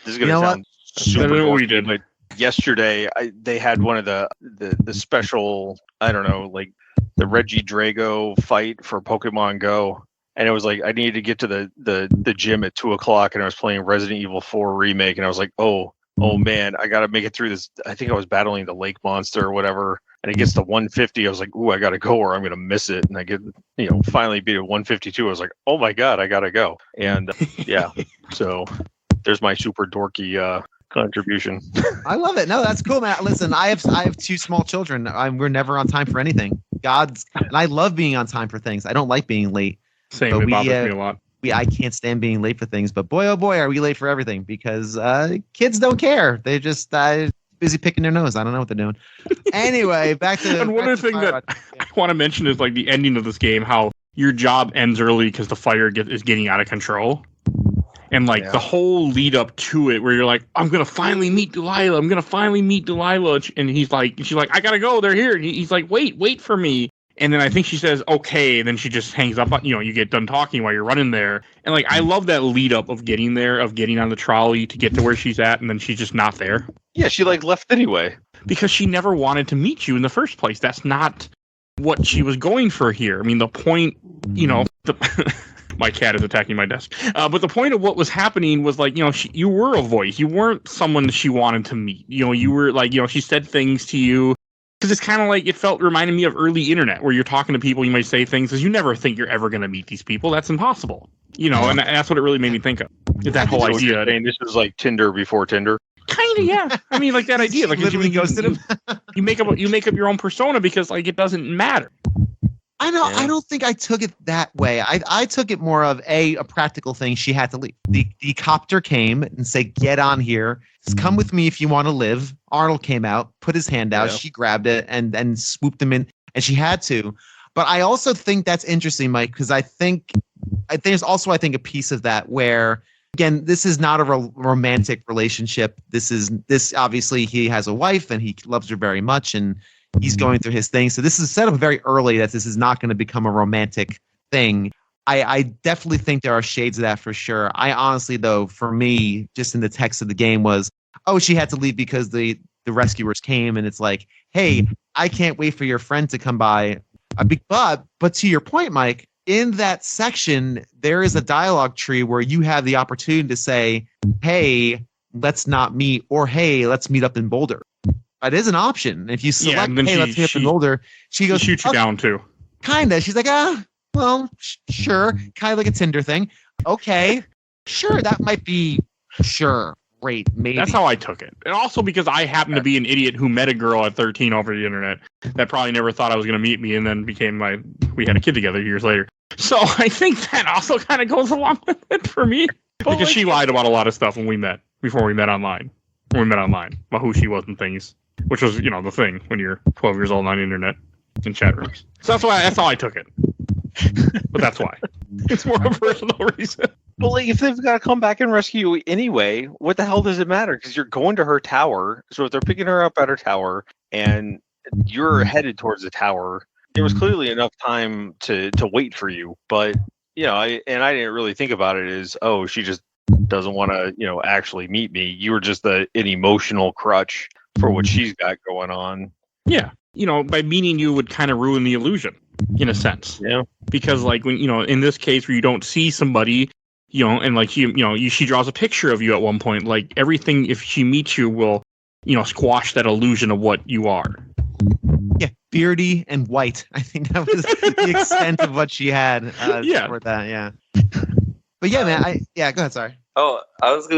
Speaker 4: This is going to sound super
Speaker 2: corny,
Speaker 4: but yesterday they had one of the special, I don't know, like the Reggie Drago fight for Pokemon Go. And it was like I needed to get to the gym at 2:00, and I was playing Resident Evil 4 remake, and I was like, oh man, I got to make it through this. I think I was battling the lake monster or whatever, and it gets to 150. I was like, ooh, I got to go, or I'm gonna miss it. And I get, finally beat it 152. I was like, oh my God, I gotta go. And yeah, so there's my super dorky contribution.
Speaker 3: I love it. No, that's cool, man. Listen, I have two small children. We're never on time for anything. And I love being on time for things. I don't like being late.
Speaker 2: Same, it bothers me a lot.
Speaker 3: I can't stand being late for things, but boy, oh boy, are we late for everything because kids don't care. They just busy picking their nose. I don't know what they're doing. Anyway, back to
Speaker 2: and one other thing that I want to mention is like the ending of this game, how your job ends early because the fire is getting out of control. And like the whole lead up to it where you're like, I'm going to finally meet Delilah. And she's like, I got to go. They're here. And he's like, wait for me. And then I think she says, okay. And then she just hangs up. You get done talking while you're running there. And like, I love that lead up of getting there, of getting on the trolley to get to where she's at. And then she's just not there.
Speaker 4: Yeah, she like left anyway.
Speaker 2: Because she never wanted to meet you in the first place. That's not what she was going for here. I mean, the point, my cat is attacking my desk. But the point of what was happening was like, you were a voice. You weren't someone she wanted to meet. You were like, she said things to you. Because it's kind of like, reminded me of early internet where you're talking to people, you might say things because you never think you're ever going to meet these people. That's impossible. And that's what it really made me think of. That whole idea.
Speaker 4: This was like Tinder before Tinder.
Speaker 2: Kind of, yeah. I mean, like that idea. Like
Speaker 3: literally ghosted him.
Speaker 2: you make up your own persona because like it doesn't matter.
Speaker 3: I know. Yeah. I don't think I took it that way. I took it more of a practical thing. She had to leave. The copter came and said, "Get on here. Just come with me if you want to live." Arnold came out, put his hand out. Yeah. She grabbed it and swooped him in, and she had to. But I also think that's interesting, Mike, because I think there's also a piece of that where, again, this is not a romantic relationship. This obviously he has a wife and he loves her very much and he's going through his thing. So this is set up very early that this is not going to become a romantic thing. I definitely think there are shades of that for sure. I honestly, though, for me, just in the text of the game was, she had to leave because the rescuers came and it's like, hey, I can't wait for your friend to come by. But to your point, Mike, in that section, there is a dialogue tree where you have the opportunity to say, hey, let's not meet, or hey, let's meet up in Boulder. It is an option. If you select, hey, let's meet up in Boulder, she goes,
Speaker 2: shoots you down too.
Speaker 3: Kinda. She's like, well, sure. Kind of like a Tinder thing. Okay, sure. That might be, sure. Great, maybe.
Speaker 2: That's how I took it. And also because I happened to be an idiot who met a girl at 13 over the internet that probably never thought I was going to meet me and then we had a kid together years later. So I think that also kind of goes along with it for me. Because she lied about a lot of stuff before we met online. About who she was and things. Which was, the thing when you're 12 years old on the internet in chat rooms. So that's how I took it. But that's why. It's more a personal reason.
Speaker 4: Well, like, if they've got to come back and rescue you anyway, what the hell does it matter? Because you're going to her tower. So if they're picking her up at her tower and you're headed towards the tower, there was clearly enough time to wait for you. But, I didn't really think about it as, she just doesn't want to, actually meet me. You were just an emotional crutch for what she's got going on.
Speaker 2: Yeah. By meeting you would kind of ruin the illusion in a sense.
Speaker 4: Yeah.
Speaker 2: Because like when, in this case where you don't see somebody, and like she draws a picture of you at one point, like everything, if she meets you will, squash that illusion of what you are.
Speaker 3: Yeah. Beardy and white. I think that was the extent of what she had. For that. Yeah. But yeah, man, go ahead. Sorry.
Speaker 5: Oh, I was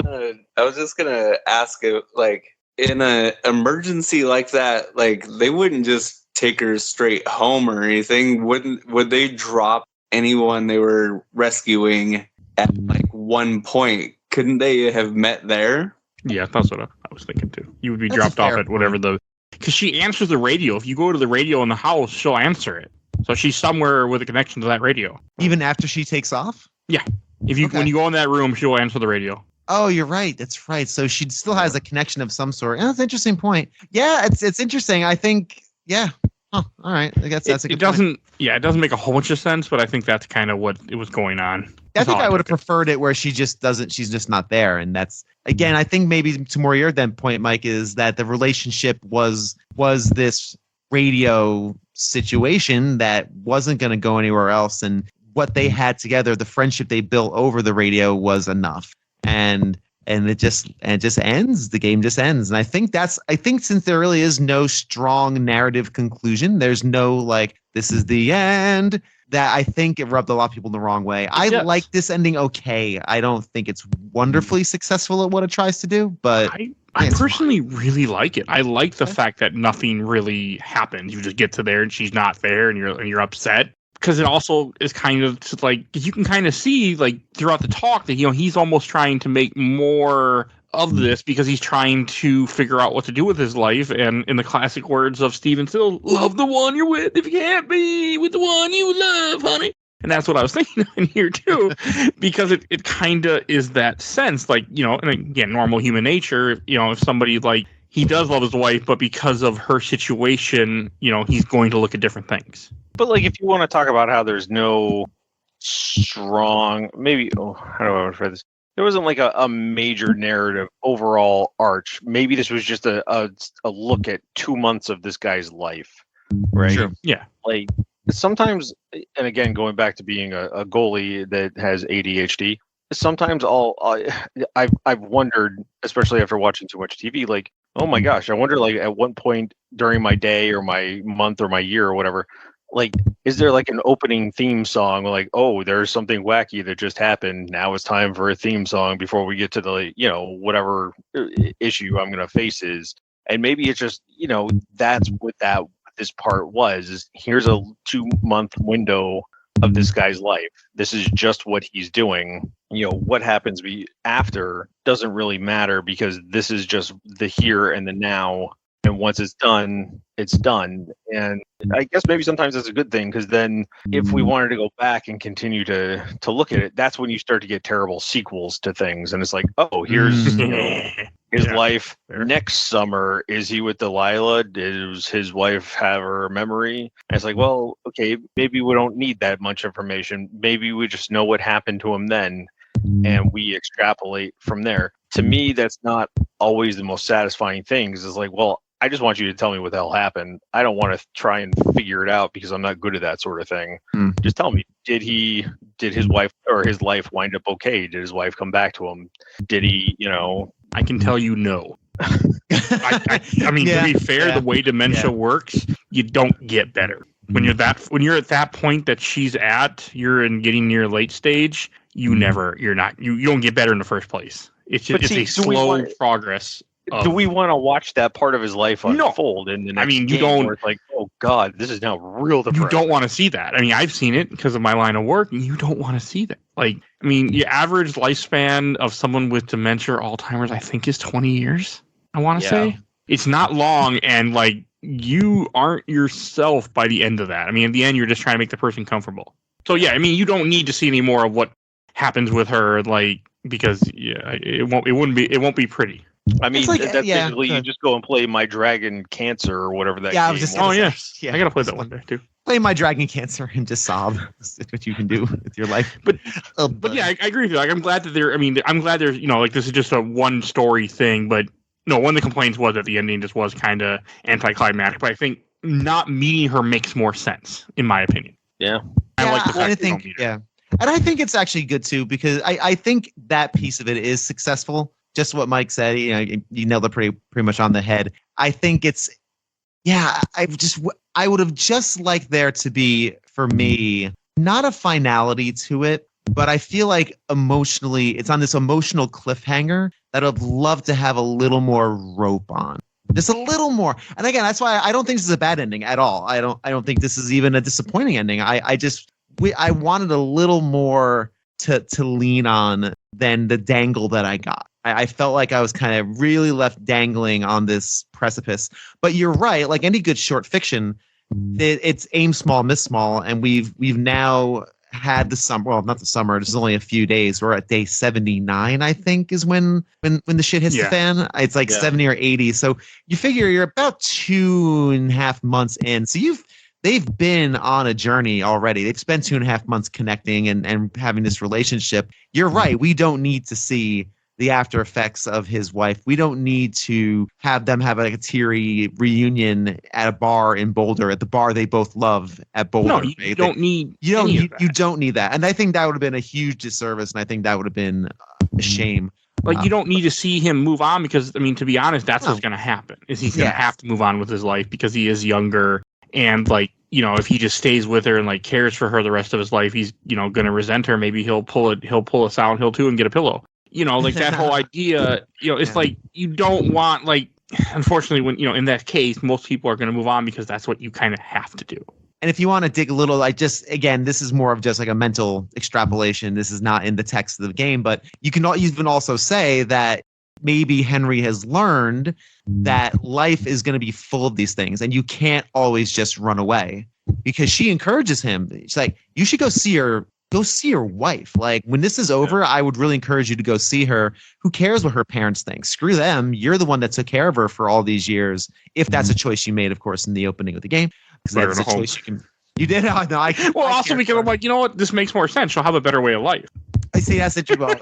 Speaker 5: just gonna ask if, like, in an emergency like that, like they wouldn't just take her straight home or anything. Would they drop anyone they were rescuing at like one point? Couldn't they have met there?
Speaker 2: Yeah, that's what I was thinking too. You would be dropped off at whatever because she answers the radio. If you go to the radio in the house, she'll answer it. So she's somewhere with a connection to that radio.
Speaker 3: Even after she takes off?
Speaker 2: Yeah. When you go in that room, she'll answer the radio.
Speaker 3: Oh, you're right. That's right. So she still has a connection of some sort. That's an interesting point. Yeah, it's interesting. I think, yeah. Oh, all right. I guess that's a good point.
Speaker 2: Yeah, it doesn't make a whole bunch of sense, but I think that's kind of what it was going on.
Speaker 3: I think I would have preferred it where she's just not there. And that's, again, I think maybe to more your then point, Mike, is that the relationship was this radio situation that wasn't going to go anywhere else. And what they had together, the friendship they built over the radio was enough. And And it just ends. The game just ends. And I think since there really is no strong narrative conclusion, there's no like, this is the end, that I think it rubbed a lot of people the wrong way. I like this ending okay. I don't think it's wonderfully successful at what it tries to do, but
Speaker 2: I personally really like it. I like the fact that nothing really happens. You just get to there and she's not there and you're upset. Because it also is kind of like, you can kind of see like throughout the talk that, he's almost trying to make more of this because he's trying to figure out what to do with his life. And in the classic words of Steven Still, love the one you're with if you can't be with the one you love, honey. And that's what I was thinking in here too, because it kind of is that sense, like, and again, normal human nature, if somebody like, he does love his wife, but because of her situation, he's going to look at different things.
Speaker 4: But like, if you want to talk about how there's no strong, maybe, how do I want to phrase this? There wasn't like a major narrative overall arch. Maybe this was just a look at 2 months of this guy's life, right? Sure.
Speaker 2: Yeah.
Speaker 4: Like sometimes, and again, going back to being a goalie that has ADHD, sometimes I've wondered, especially after watching too much TV, like, oh my gosh, I wonder like at what point during my day or my month or my year or whatever, like, is there like an opening theme song like, oh, there's something wacky that just happened, now it's time for a theme song before we get to the whatever issue I'm going to face is. And maybe it's just that's what this part was, is here's a 2-month window of this guy's life. This is just what he's doing. What happens after doesn't really matter, because this is just the here and the now. And once it's done, it's done. And I guess maybe sometimes that's a good thing, because then if we wanted to go back and continue to look at it, that's when you start to get terrible sequels to things. And it's like, oh, here's his life next summer. Is he with Delilah? Does his wife have her memory? And it's like, well, okay, maybe we don't need that much information. Maybe we just know what happened to him then, and we extrapolate from there. To me, that's not always the most satisfying thing. It's like, well, I just want you to tell me what the hell happened. I don't want to try and figure it out, because I'm not good at that sort of thing. Just tell me, did his wife or his life wind up okay? Did his wife come back to him? Did he,
Speaker 2: I can tell you no. I mean, to be fair, the way dementia works, you don't get better. When you're at that point that she's at, you're getting near late stage, you don't get better in the first place. It's just a slow progress.
Speaker 4: Do we want to watch that part of his life unfold in the next
Speaker 2: you don't.
Speaker 4: Where it's like, oh God, this is now real depressing.
Speaker 2: You don't want to see that. I mean, I've seen it because of my line of work, and you don't want to see that. Like, I mean, the average lifespan of someone with dementia or Alzheimer's, I think, is 20 years. I want to say it's not long, and like, you aren't yourself by the end of that. I mean, in the end, you're just trying to make the person comfortable. So yeah, I mean, you don't need to see any more of what happens with her, like, because it won't be pretty.
Speaker 4: I mean, like, that's basically you just go and play My Dragon Cancer or whatever that game was.
Speaker 2: I gotta play that one day too.
Speaker 3: Play My Dragon Cancer and just sob. That's what you can do with your life.
Speaker 2: But yeah, I agree with you. Like, I'm glad that there's like, this is just a one story thing. But no, one of the complaints was that the ending just was kind of anticlimactic. But I think not meeting her makes more sense, in my opinion.
Speaker 4: Yeah,
Speaker 2: I like the fact you don't meet her.
Speaker 3: And I think it's actually good too, because I think that piece of it is successful. Just what Mike said, you nailed it pretty much on the head. I think it's, I would have just liked there to be, for me, not a finality to it, but I feel like emotionally, it's on this emotional cliffhanger that I'd love to have a little more rope on. Just a little more. And again, that's why I don't think this is a bad ending at all. I don't think this is even a disappointing ending. I wanted a little more to lean on than the dangle that I got. I felt like I was kind of really left dangling on this precipice. But you're right. Like any good short fiction, it's aim small, miss small. And we've now had the summer. Well, not the summer. This is only a few days. We're at day 79, I think, is when the shit hits the fan. It's like 70 or 80. So you figure you're about 2.5 months in. So they've been on a journey already. They've spent 2.5 months connecting and having this relationship. You're right. We don't need to see the after effects of his wife. We don't need to have them have like a teary reunion at a bar in Boulder, at the bar they both love at Boulder.
Speaker 2: No, you don't need that.
Speaker 3: And I think that would have been a huge disservice, and I think that would have been a shame.
Speaker 2: Like, you don't need to see him move on because, I mean, to be honest, that's what's going to happen. Is he's going to have to move on with his life because he is younger, and like, you know, if he just stays with her and like cares for her the rest of his life, he's, you know, going to resent her. Maybe he'll pull a Silent Hill 2 and get a pillow. You know, like that whole idea. You know, it's like you don't want, like, unfortunately, when, you know, in that case, most people are going to move on because that's what you kind of have to do.
Speaker 3: And if you want to dig a little, like, just again, this is more of just like a mental extrapolation. This is not in the text of the game, but you can even also say that maybe Henry has learned that life is going to be full of these things, and you can't always just run away, because she encourages him. She's like, you should go see your wife. Like, when this is over, I would really encourage you to go see her. Who cares what her parents think? Screw them. You're the one that took care of her for all these years. If that's a choice you made, of course, in the opening of the game. That's a choice you did. Oh, no,
Speaker 2: Also because I'm like, you know what? This makes more sense. She'll have a better way of life.
Speaker 3: I see. That's it.
Speaker 2: Because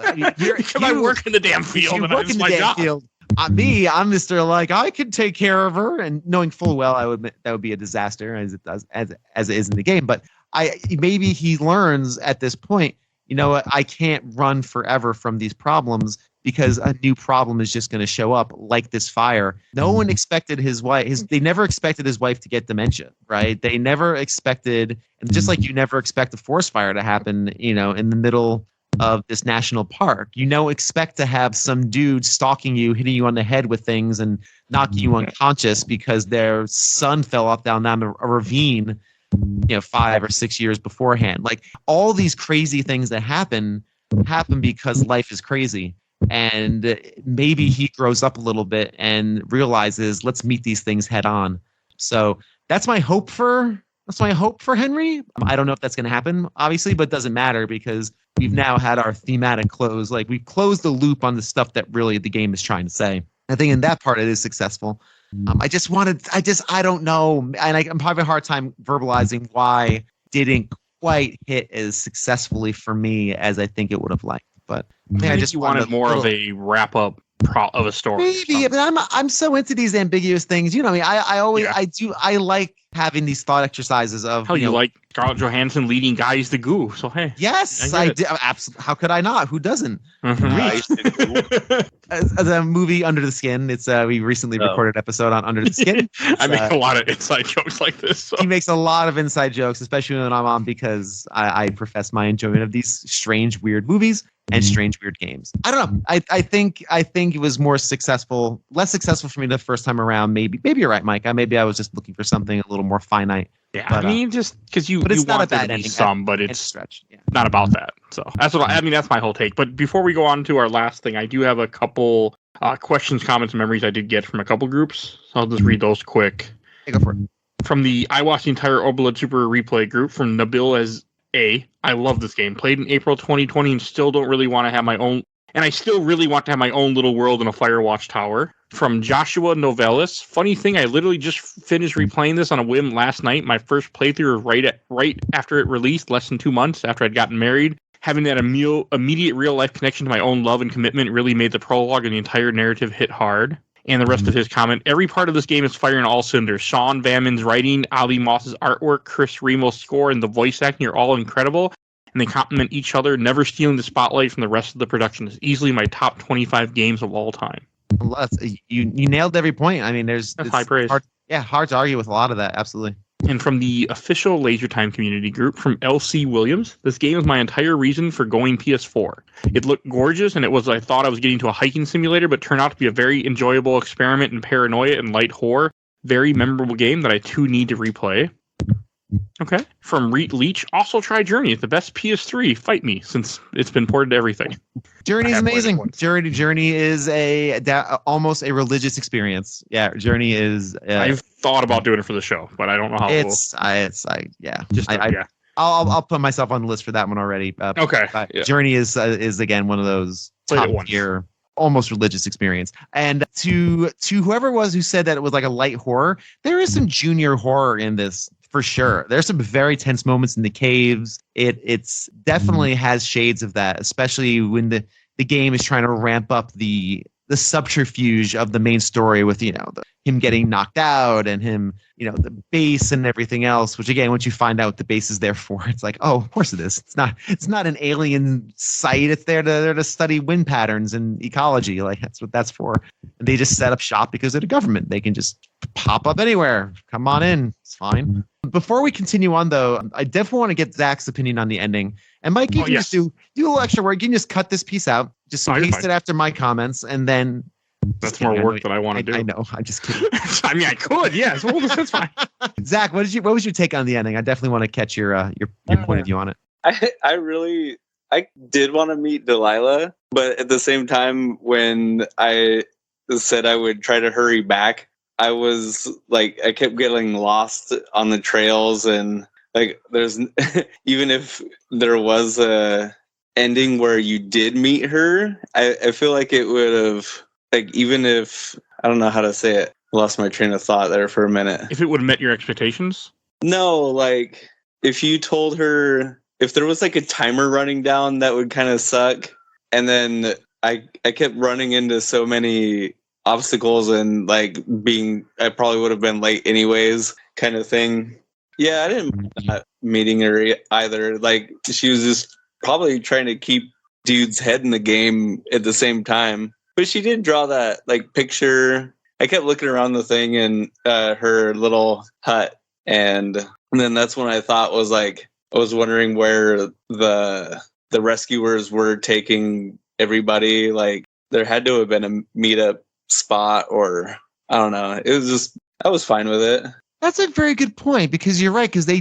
Speaker 2: I work in the damn field, and it's my job.
Speaker 3: I'm Mr. Like, I could take care of her, and knowing full well that would be a disaster, as it does, as it is in the game. But maybe he learns at this point, you know what? I can't run forever from these problems, because a new problem is just going to show up, like this fire. No one expected they never expected his wife to get dementia, right? They never expected, and just like you never expect a forest fire to happen, you know, in the middle of this national park. You don't expect to have some dude stalking you, hitting you on the head with things and knocking you unconscious because their son fell off down a ravine, you know, 5 or 6 years beforehand. Like, all these crazy things that happen because life is crazy. And maybe he grows up a little bit and realizes, let's meet these things head on. So that's my hope for Henry. I don't know if that's going to happen, obviously, but it doesn't matter, because we've now had our thematic close. Like, we've closed the loop on the stuff that really the game is trying to say. I think in that part it is successful. I don't know. And I'm having a hard time verbalizing why it didn't quite hit as successfully for me as I think it would have liked. But
Speaker 2: I just wanted more of a wrap up of a story.
Speaker 3: Maybe, but I'm so into these ambiguous things. You know, I like having these thought exercises of.
Speaker 2: Hell, you like Scarlett Johansson leading guys to goo. So hey,
Speaker 3: yes, I did. Absolutely. How could I not? Who doesn't? The movie Under the Skin. It's we recently recorded an episode on Under the Skin.
Speaker 2: I make a lot of inside jokes like this. So.
Speaker 3: He makes a lot of inside jokes, especially when I'm on, because I profess my enjoyment of these strange, weird movies and strange, weird games. I don't know. I think it was less successful for me the first time around. Maybe you're right, Mike. Maybe I was just looking for something a little more finite.
Speaker 2: Yeah, but, I mean, just because you
Speaker 3: it's not
Speaker 2: want
Speaker 3: a bad
Speaker 2: there to be
Speaker 3: ending.
Speaker 2: some, but it's
Speaker 3: stretch. Yeah.
Speaker 2: not about that. So that's what I mean. That's my whole take. But before we go on to our last thing, I do have a couple questions, comments, and memories I did get from a couple groups. So I'll just read those quick.
Speaker 3: Yeah, go for it.
Speaker 2: From I watched the entire Orbulid Super replay group from Nabil as I love this game. Played in April 2020 and still don't really want to have my own. And I still really want to have my own little world in a Firewatch tower. From Joshua Novelis. Funny thing, I literally just finished replaying this on a whim last night. My first playthrough right after it released, less than 2 months after I'd gotten married. Having that immediate real-life connection to my own love and commitment really made the prologue and the entire narrative hit hard. And the rest of his comment, every part of this game is firing all cylinders. Sean Vanman's writing, Ali Moss's artwork, Chris Remo's score, and the voice acting are all incredible. And they complement each other, never stealing the spotlight from the rest of the production. It's easily my top 25 games of all time.
Speaker 3: You nailed every point. I mean, that's
Speaker 2: high praise.
Speaker 3: Hard to argue with a lot of that. Absolutely.
Speaker 2: And from the official Laser Time community group, from LC Williams, this game was my entire reason for going PS4. It looked gorgeous, and I thought I was getting to a hiking simulator, but turned out to be a very enjoyable experiment in paranoia and light horror. Very memorable game that I too need to replay. Okay. From Reet Leach, also try Journey. It's the best PS3. Fight me, since it's been ported to everything.
Speaker 3: Journey is amazing. Journey is almost a religious experience. Yeah, Journey is.
Speaker 2: I've thought about doing it for the show, but I don't know how.
Speaker 3: I'll put myself on the list for that one already.
Speaker 2: Okay.
Speaker 3: Journey is again one of those top tier, almost religious experience. And to whoever it was who said that it was like a light horror, there is some junior horror in this. For sure. There's some very tense moments in the caves. It's definitely has shades of that, especially when the game is trying to ramp up the the subterfuge of the main story with, him getting knocked out and him, the base and everything else, which again, once you find out what the base is there for, it's like, oh, of course it is. It's not an alien site. It's there to study wind patterns and ecology. Like that's what that's for. And they just set up shop because they're the government. They can just pop up anywhere. Come on in. It's fine. Before we continue on though, I definitely want to get Zach's opinion on the ending. And Mike, you can just do a little extra work. You can just cut this piece out, just paste it after my comments, and then
Speaker 2: that's more work than I want to do.
Speaker 3: I know. I'm just kidding.
Speaker 2: I mean, I could. Yes. Well, that's fine.
Speaker 3: Zach, what was your take on the ending? I definitely want to catch your point of view on it.
Speaker 5: I did want to meet Delilah, but at the same time, when I said I would try to hurry back, I was like, I kept getting lost on the trails, and like, there's even if there was a ending where you did meet her, I feel like it would have, like, even if, I don't know how to say it, lost my train of thought there for a minute.
Speaker 2: If it would have met your expectations?
Speaker 5: No, like, if you told her, if there was like a timer running down, that would kind of suck. And then I kept running into so many obstacles and like I probably would have been late anyways, kind of thing. Yeah, I didn't mind meeting her either. Like, she was just probably trying to keep dude's head in the game at the same time. But she did draw that like picture. I kept looking around the thing and her little hut, and then that's when I thought was like, I was wondering where the rescuers were taking everybody. Like, there had to have been a meetup spot, or I don't know. It was just, I was fine with it.
Speaker 3: That's a very good point, because you're right, because they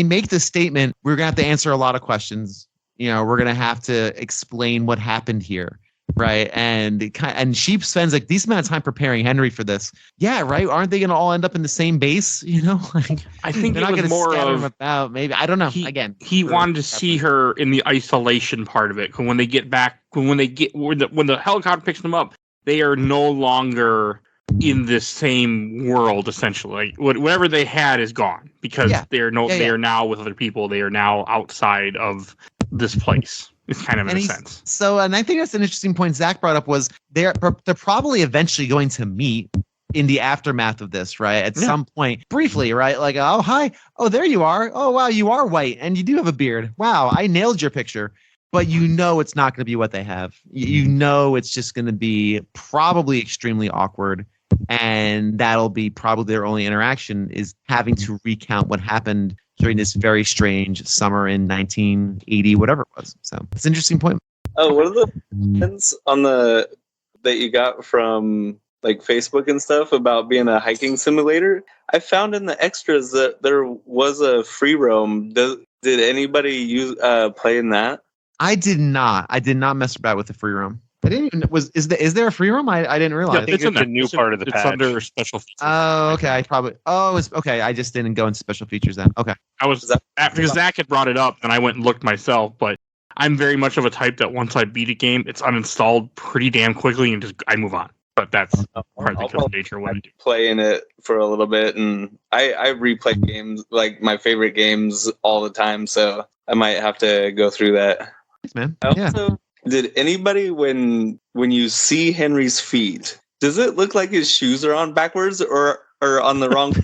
Speaker 3: make the statement, we're gonna have to answer a lot of questions. We're gonna have to explain what happened here. Right. And she spends like decent amount of time preparing Henry for this. Yeah. Right. Aren't they going to all end up in the same base? Like,
Speaker 2: I think
Speaker 3: they're not going to scatter them about. Maybe. I don't know.
Speaker 2: He wanted to see her in the isolation part of it. When they get back, when the helicopter picks them up, they are no longer in this same world. Essentially, like, whatever they had is gone, because they are now with other people. They are now outside of this place. It's kind of in a sense. So,
Speaker 3: and I think that's an interesting point Zach brought up, was they're probably eventually going to meet in the aftermath of this, right? At some point, briefly, right? Like, oh, hi. Oh, there you are. Oh, wow, you are white and you do have a beard. Wow, I nailed your picture. But it's not going to be what they have. It's just going to be probably extremely awkward. And that'll be probably their only interaction, is having to recount what happened during this very strange summer in 1980, whatever it was. So it's an interesting point.
Speaker 5: Oh, what are the comments on that you got from like Facebook and stuff about being a hiking simulator? I found in the extras that there was a free roam. Did anybody play in that?
Speaker 3: I did not. I did not mess about with the free roam. I didn't even is there a free room? I didn't realize.
Speaker 4: Yeah, it's a new part of the patch.
Speaker 2: It's under special features.
Speaker 3: Oh, okay. It's okay. I just didn't go into special features then. Okay.
Speaker 2: Because Zach had brought it up, and I went and looked myself. But I'm very much of a type that once I beat a game, it's uninstalled pretty damn quickly, and I move on. But that's partly because of nature. What I do.
Speaker 5: Play in it for a little bit, and I replay games, like my favorite games, all the time. So I might have to go through that.
Speaker 3: Thanks, man.
Speaker 5: Also, did anybody, when you see Henry's feet, does it look like his shoes are on backwards or on the wrong?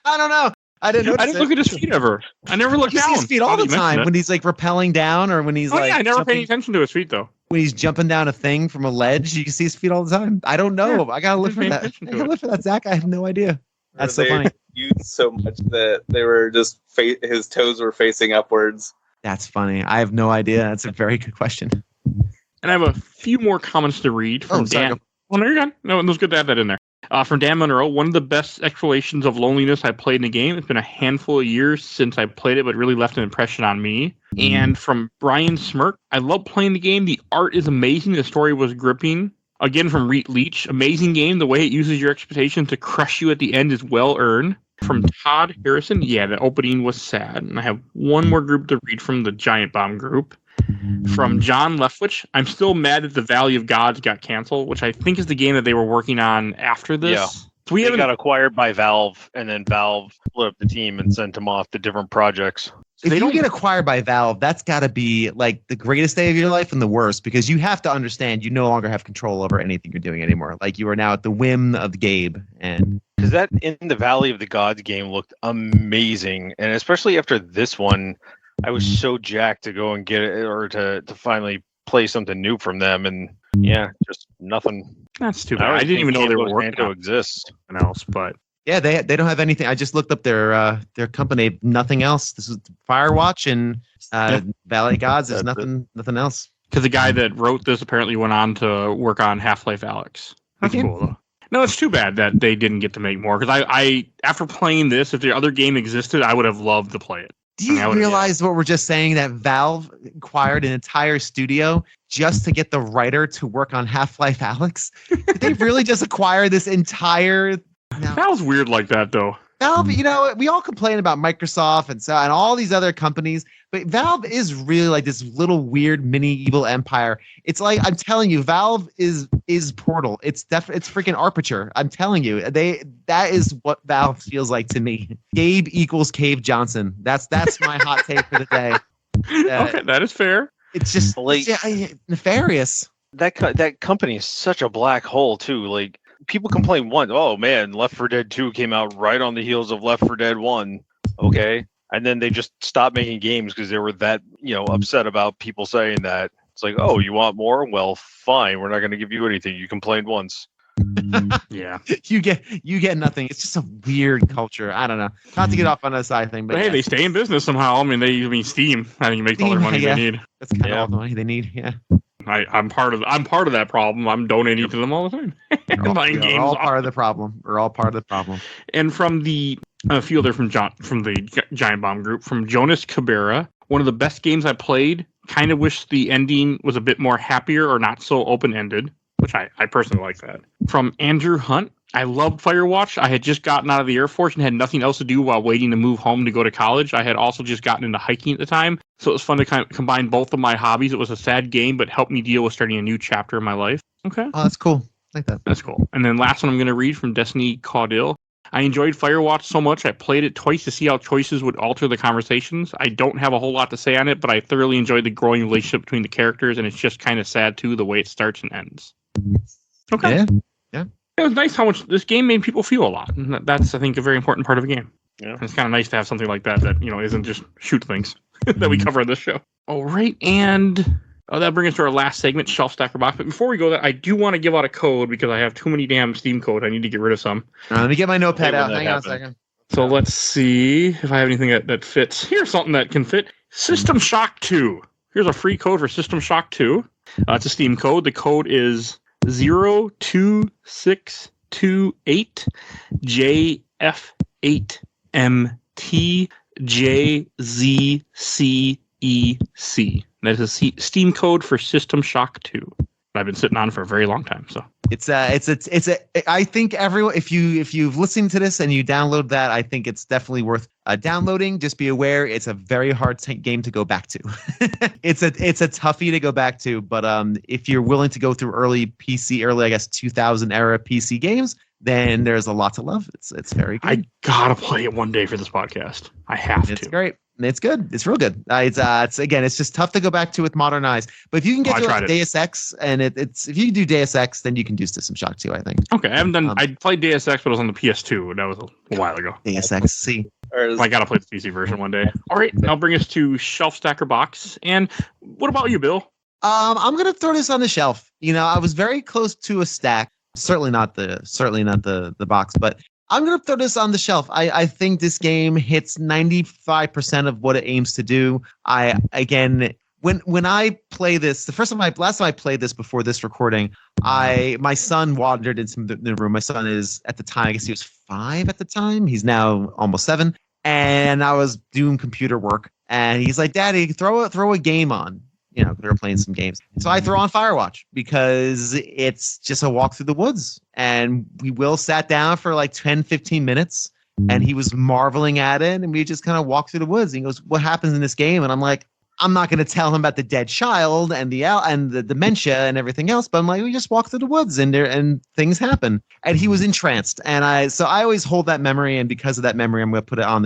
Speaker 3: I don't know. I didn't
Speaker 2: look at his feet ever. I never looked down.
Speaker 3: You see his feet all the time when he's like rappelling down, or when he's
Speaker 2: I never paid attention to his feet though.
Speaker 3: When he's jumping down a thing from a ledge, you can see his feet all the time. I don't know. Yeah, I gotta look for that. I gotta look for that, Zach. I have no idea. That's so funny.
Speaker 5: Used so much that they were just his toes were facing upwards.
Speaker 3: That's funny. I have no idea. That's a very good question.
Speaker 2: And I have a few more comments to read from Dan. Well, no, you're done. No, it was good to have that in there. From Dan Monroe, one of the best explorations of loneliness I played in a game. It's been a handful of years since I played it, but really left an impression on me. And from Brian Smirk, I love playing the game. The art is amazing. The story was gripping. Again, from Reet Leach, amazing game. The way it uses your expectations to crush you at the end is well earned. From Todd Harrison, the opening was sad. And I have one more group to read from the Giant Bomb group. From John Leftwich, I'm still mad that the Valley of Gods got canceled, which I think is the game that they were working on after this.
Speaker 4: Yeah. So they got acquired by Valve, and then Valve split up the team and sent them off to different projects.
Speaker 3: If you get acquired by Valve, that's got to be like the greatest day of your life and the worst, because you have to understand you no longer have control over anything you're doing anymore. Like you are now at the whim of Gabe. And
Speaker 4: because that In the Valley of the Gods game looked amazing, and especially after this one, I was so jacked to go and get it, or to finally play something new from them, and yeah, just nothing.
Speaker 2: That's too bad. I didn't even know they were working
Speaker 4: to exist.
Speaker 2: Something else, but
Speaker 3: yeah, they don't have anything. I just looked up their company. Nothing else. This is Firewatch and Valley of Gods. There's nothing else.
Speaker 2: Because the guy that wrote this apparently went on to work on Half-Life Alyx. That's cool though. No, it's too bad that they didn't get to make more. Because I after playing this, if the other game existed, I would have loved to play it.
Speaker 3: Do you realize what we're just saying? That Valve acquired an entire studio just to get the writer to work on Half-Life Alyx? Did they really just acquire this entire? No.
Speaker 2: Valve's weird like that, though.
Speaker 3: Valve, we all complain about Microsoft and all these other companies, but Valve is really like this little weird mini evil empire. It's like, I'm telling you, Valve is Portal. It's freaking Aperture. I'm telling you, that is what Valve feels like to me. Gabe equals Cave Johnson. That's my hot take for the day.
Speaker 2: Okay, that is fair.
Speaker 3: It's just nefarious.
Speaker 4: That company is such a black hole too. Like, people complain once, oh man, Left 4 Dead 2 came out right on the heels of Left 4 Dead 1. Okay. And then they just stopped making games because they were that, upset about people saying that. It's like, oh, you want more? Well, fine. We're not going to give you anything. You complained once.
Speaker 2: Yeah.
Speaker 3: You get nothing. It's just a weird culture. I don't know. Not to get off on a side thing, but
Speaker 2: hey, they stay in business somehow. I mean, Steam. I think makes all their money they need.
Speaker 3: That's kind of all the money they need. Yeah.
Speaker 2: I'm part of that problem. I'm donating to them all the time.
Speaker 3: We're all part of the problem. We're all part of the problem.
Speaker 2: And from the fielder from the Giant Bomb group, from Jonas Cabrera, one of the best games I played. Kind of wish the ending was a bit more happier or not so open-ended, which I personally like that. From Andrew Hunt, I loved Firewatch. I had just gotten out of the Air Force and had nothing else to do while waiting to move home to go to college. I had also just gotten into hiking at the time, so it was fun to kind of combine both of my hobbies. It was a sad game, but helped me deal with starting a new chapter in my life. Okay.
Speaker 3: Oh, that's cool. I like that.
Speaker 2: That's cool. And then last one I'm going to read from Destiny Caudill. I enjoyed Firewatch so much, I played it twice to see how choices would alter the conversations. I don't have a whole lot to say on it, but I thoroughly enjoyed the growing relationship between the characters, and it's just kind of sad, too, the way it starts and ends. Okay.
Speaker 3: Yeah.
Speaker 2: It was nice how much this game made people feel a lot. And that's, I think, a very important part of a game.
Speaker 4: Yeah.
Speaker 2: And it's kind of nice to have something like that isn't just shoot things that we cover on this show. All right, and that brings us to our last segment, Shelf Stacker Box. But before we go there, I do want to give out a code because I have too many damn Steam codes. I need to get rid of some.
Speaker 3: Let me get my notepad out. Hang on a second.
Speaker 2: So let's see if I have anything that fits. Here's something that can fit. System Shock 2. Here's a free code for System Shock 2. It's a Steam code. The code is 02628JF8MTJZCEC. That is a Steam code for System Shock 2. I've been sitting on for a very long time. So I think everyone, if you've listened to this and you download that, I think it's definitely worth downloading. Just be aware, it's a very hard game to go back to. It's a toughie to go back to, but if you're willing to go through early I guess 2000 era PC games, then there's a lot to love. It's very good. I gotta play it one day for this podcast. I have to.
Speaker 3: It's great. It's good. It's real good. It's just tough to go back to with modern eyes. But if you can get to Deus Ex, and if you can do Deus Ex, then you can do System Shock 2, I think.
Speaker 2: Okay, I haven't done. I played Deus Ex, but it was on the PS2. That was a while ago.
Speaker 3: Deus Ex. See,
Speaker 2: I gotta play the PC version one day. All right, I'll bring us to Shelf Stacker Box. And what about you, Bill?
Speaker 3: I'm gonna throw this on the shelf. I was very close to a stack. Certainly not the box, but I'm going to throw this on the shelf. I think this game hits 95% of what it aims to do. When I play this, last time I played this before this recording, my son wandered into the room. My son is, at the time, I guess he was 5 at the time. He's now almost 7. And I was doing computer work. And he's like, Daddy, throw a game on. They were playing some games. So I throw on Firewatch because it's just a walk through the woods. And we sat down for like 10, 15 minutes and he was marveling at it. And we just kind of walked through the woods. And he goes, what happens in this game? And I'm like, I'm not going to tell him about the dead child and the dementia and everything else, but I'm like, we just walk through the woods and things happen. And he was entranced. And I always hold that memory, and because of that memory, I'm going to put it on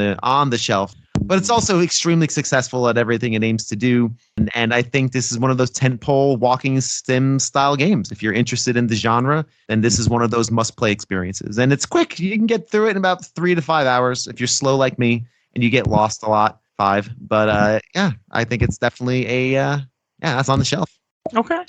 Speaker 3: the shelf. But it's also extremely successful at everything it aims to do. And I think this is one of those tentpole walking sim style games. If you're interested in the genre, then this is one of those must-play experiences. And it's quick. You can get through it in about 3 to 5 hours. If you're slow like me and you get lost a lot, 5. But I think it's definitely that's on the shelf.
Speaker 2: Okay.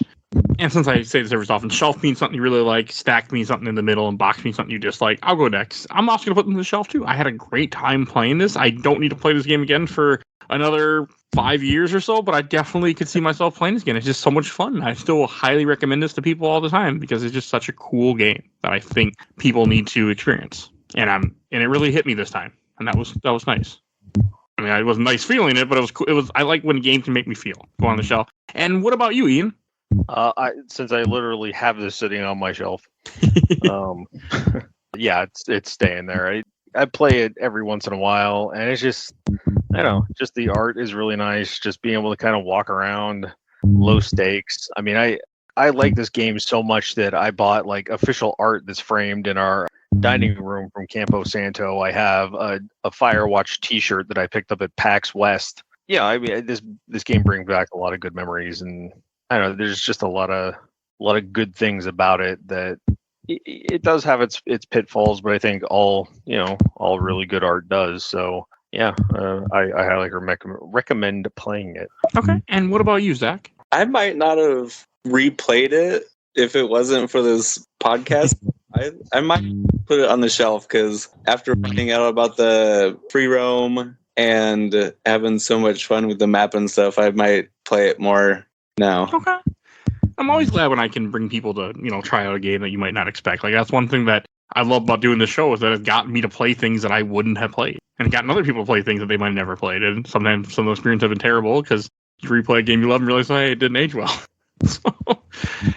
Speaker 2: And since I say this every so often, shelf means something you really like, stack means something in the middle, and box means something you dislike. I'll go next. I'm also going to put them on the shelf too. I had a great time playing this. I don't need to play this game again for another 5 years or so, but I definitely could see myself playing this again. It's just so much fun. I still highly recommend this to people all the time because it's just such a cool game that I think people need to experience. And it really hit me this time, and that was nice. I mean, it was nice feeling it, but it was cool. I like when games can make me feel. Go on the shelf. And what about you, Ian?
Speaker 4: Since I literally have this sitting on my shelf, yeah, it's staying there. I play it every once in a while, and it's just, I don't know, just the art is really nice. Just being able to kind of walk around, low stakes. I mean, I like this game so much that I bought like official art that's framed in our dining room from Campo Santo. I have a Firewatch T-shirt that I picked up at PAX West. Yeah, I mean, this game brings back a lot of good memories, and I don't know, there's just a lot of good things about it. That it does have its pitfalls, but I think all really good art does. So yeah, I highly recommend playing it.
Speaker 2: Okay. And what about you, Zach?
Speaker 5: I might not have replayed it if it wasn't for this podcast. I might put it on the shelf because after finding out about the free roam and having so much fun with the map and stuff, I might play it more now.
Speaker 2: Okay. I'm always glad when I can bring people to, try out a game that you might not expect. Like, that's one thing that I love about doing this show is that it's gotten me to play things that I wouldn't have played. And gotten other people to play things that they might have never played. And sometimes some of those experiences have been terrible because you replay a game you love and realize, hey, it didn't age well. So,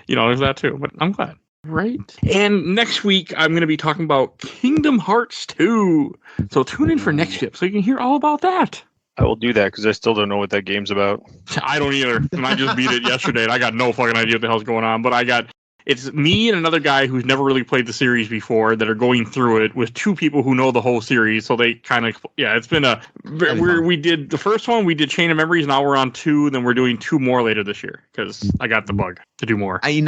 Speaker 2: there's that too. But I'm glad. Right. And next week, I'm going to be talking about Kingdom Hearts 2. So tune in for next week so you can hear all about that.
Speaker 4: I will do that because I still don't know what that game's about.
Speaker 2: I don't either. And I just beat it yesterday, and I got no fucking idea what the hell's going on. But it's me and another guy who's never really played the series before that are going through it with 2 people who know the whole series. So they kind of, it's been we did the first one, we did Chain of Memories. Now we're on 2, then we're doing 2 more later this year because I got the bug to do more.
Speaker 3: I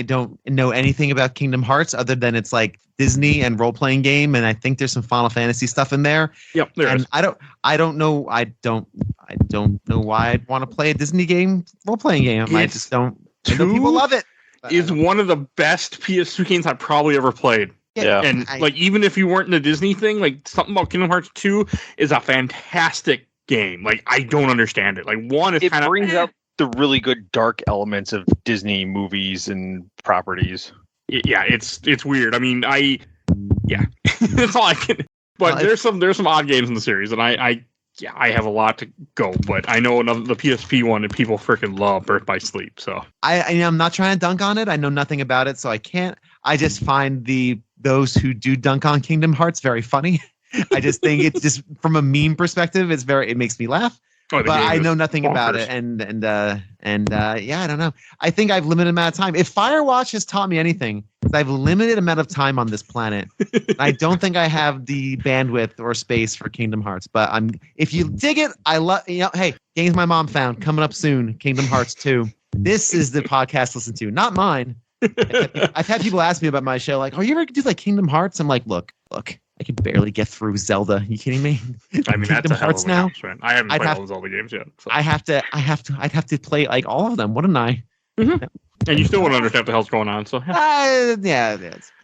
Speaker 3: don't know anything about Kingdom Hearts other than it's like Disney and role-playing game, and I think there's some Final Fantasy stuff in there.
Speaker 2: Yep, there is.
Speaker 3: I don't know why I'd want to play a Disney game, role-playing game. I just don't. I know people love it.
Speaker 2: Is one of the best PS2 games I've probably ever played.
Speaker 4: Yeah.
Speaker 2: And even if you weren't in the Disney thing, like something about Kingdom Hearts 2 is a fantastic game. Like, I don't understand it. Like, one is kind of
Speaker 4: brings up the really good dark elements of Disney movies and properties.
Speaker 2: Yeah, it's weird. I mean, that's all I can. But there's some odd games in the series, and I have a lot to go. But I know the PSP one that people freaking love, Birth by Sleep. So
Speaker 3: I'm not trying to dunk on it. I know nothing about it, so I can't. I just find those who do dunk on Kingdom Hearts very funny. I just think it's just from a meme perspective, it makes me laugh.
Speaker 2: Oh,
Speaker 3: but I know nothing about it, and I don't know. I think I've limited amount of time. If Firewatch has taught me anything, is I've limited amount of time on this planet. I don't think I have the bandwidth or space for Kingdom Hearts. But if you dig it, I love. Hey, games my mom found coming up soon. Kingdom Hearts 2. This is the podcast to listen to, not mine. I've had people ask me about my show, like, "Are you ever do like Kingdom Hearts?" I'm like, look. I can barely get through Zelda. You kidding me?
Speaker 2: I mean, that's a hell of a
Speaker 3: now.
Speaker 2: Right? I haven't played all the Zelda games yet. So.
Speaker 3: I'd have to play like all of them, wouldn't I?
Speaker 2: Mm-hmm. And you still wouldn't understand what the hell's going on. So
Speaker 3: yeah.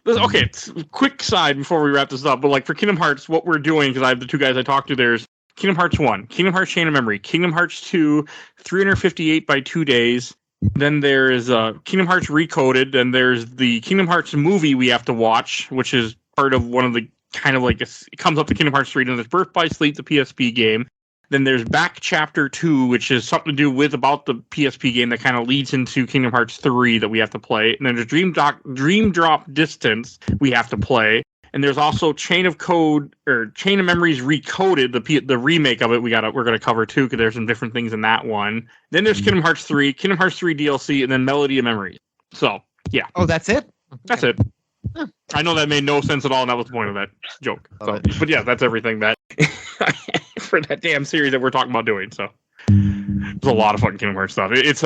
Speaker 2: Okay, quick side before we wrap this up. But like for Kingdom Hearts, what we're doing, because I have the 2 guys I talked to, there's Kingdom Hearts 1, Kingdom Hearts Chain of Memory, Kingdom Hearts 2, 358 by 2 days. Then there's Kingdom Hearts Recoded. Then there's the Kingdom Hearts movie we have to watch, which is part of one of the kind of like it comes up to Kingdom Hearts 3. Then there's Birth by Sleep, the PSP game. Then there's Back Chapter 2, which is something to do with about the PSP game that kind of leads into Kingdom Hearts 3 that we have to play. And then there's Dream Drop Distance we have to play. And there's also Chain of Code or Chain of Memories Recoded, the remake of it. We're gonna cover too because there's some different things in that one. Then there's Kingdom Hearts 3, Kingdom Hearts 3 DLC, and then Melody of Memories. So yeah.
Speaker 3: Oh, that's it.
Speaker 2: That's it.
Speaker 3: Huh.
Speaker 2: I know that made no sense at all, and that was the point of that joke. So, but yeah, that's everything that for that damn series that we're talking about doing. So there's a lot of fucking Kingdom Hearts stuff. It's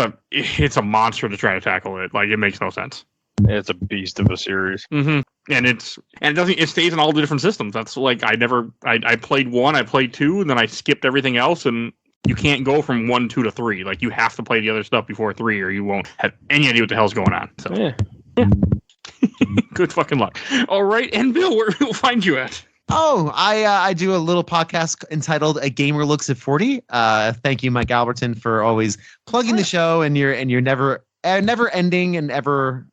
Speaker 2: a monster to try to tackle it. Like, it makes no sense.
Speaker 4: It's a beast of a series.
Speaker 2: Mm-hmm. And it stays in all the different systems. That's like I played 1, I played 2, and then I skipped everything else, and you can't go from 1, 2 to 3. Like, you have to play the other stuff before 3, or you won't have any idea what the hell's going on. So yeah. Good fucking luck. All right, and Bill, where will find you at?
Speaker 3: Oh, I do a little podcast entitled "A Gamer Looks at 40." Thank you, Mike Albertin, for always plugging the show and your never ending and ever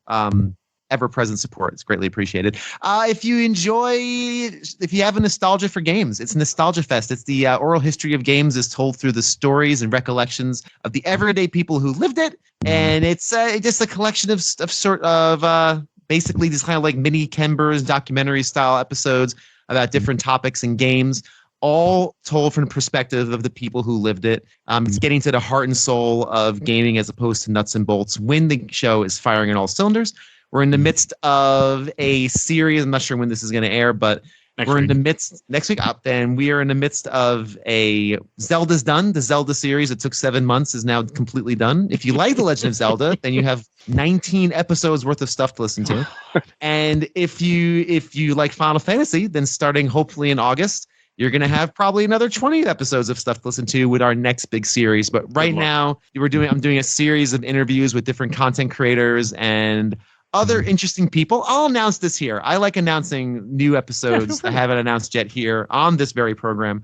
Speaker 3: present support. It's greatly appreciated. If you have a nostalgia for games, it's Nostalgia Fest. It's the oral history of games is told through the stories and recollections of the everyday people who lived it, and it's just a collection of basically these kind of like mini Kembers documentary style episodes about different topics and games, all told from the perspective of the people who lived it. It's getting to the heart and soul of gaming as opposed to nuts and bolts when the show is firing on all cylinders. We're in the midst of a series. I'm not sure when this is going to air, but in the midst next week. Then we are in the midst of a Zelda's done. The Zelda series, it took 7 months, is now completely done. If you like The Legend of Zelda, then you have 19 episodes worth of stuff to listen to. And if you like Final Fantasy, then starting hopefully in August, you're going to have probably another 20 episodes of stuff to listen to with our next big series. But right now, I'm doing a series of interviews with different content creators and other interesting people. I'll announce this here. I like announcing new episodes I haven't announced yet here on this very program.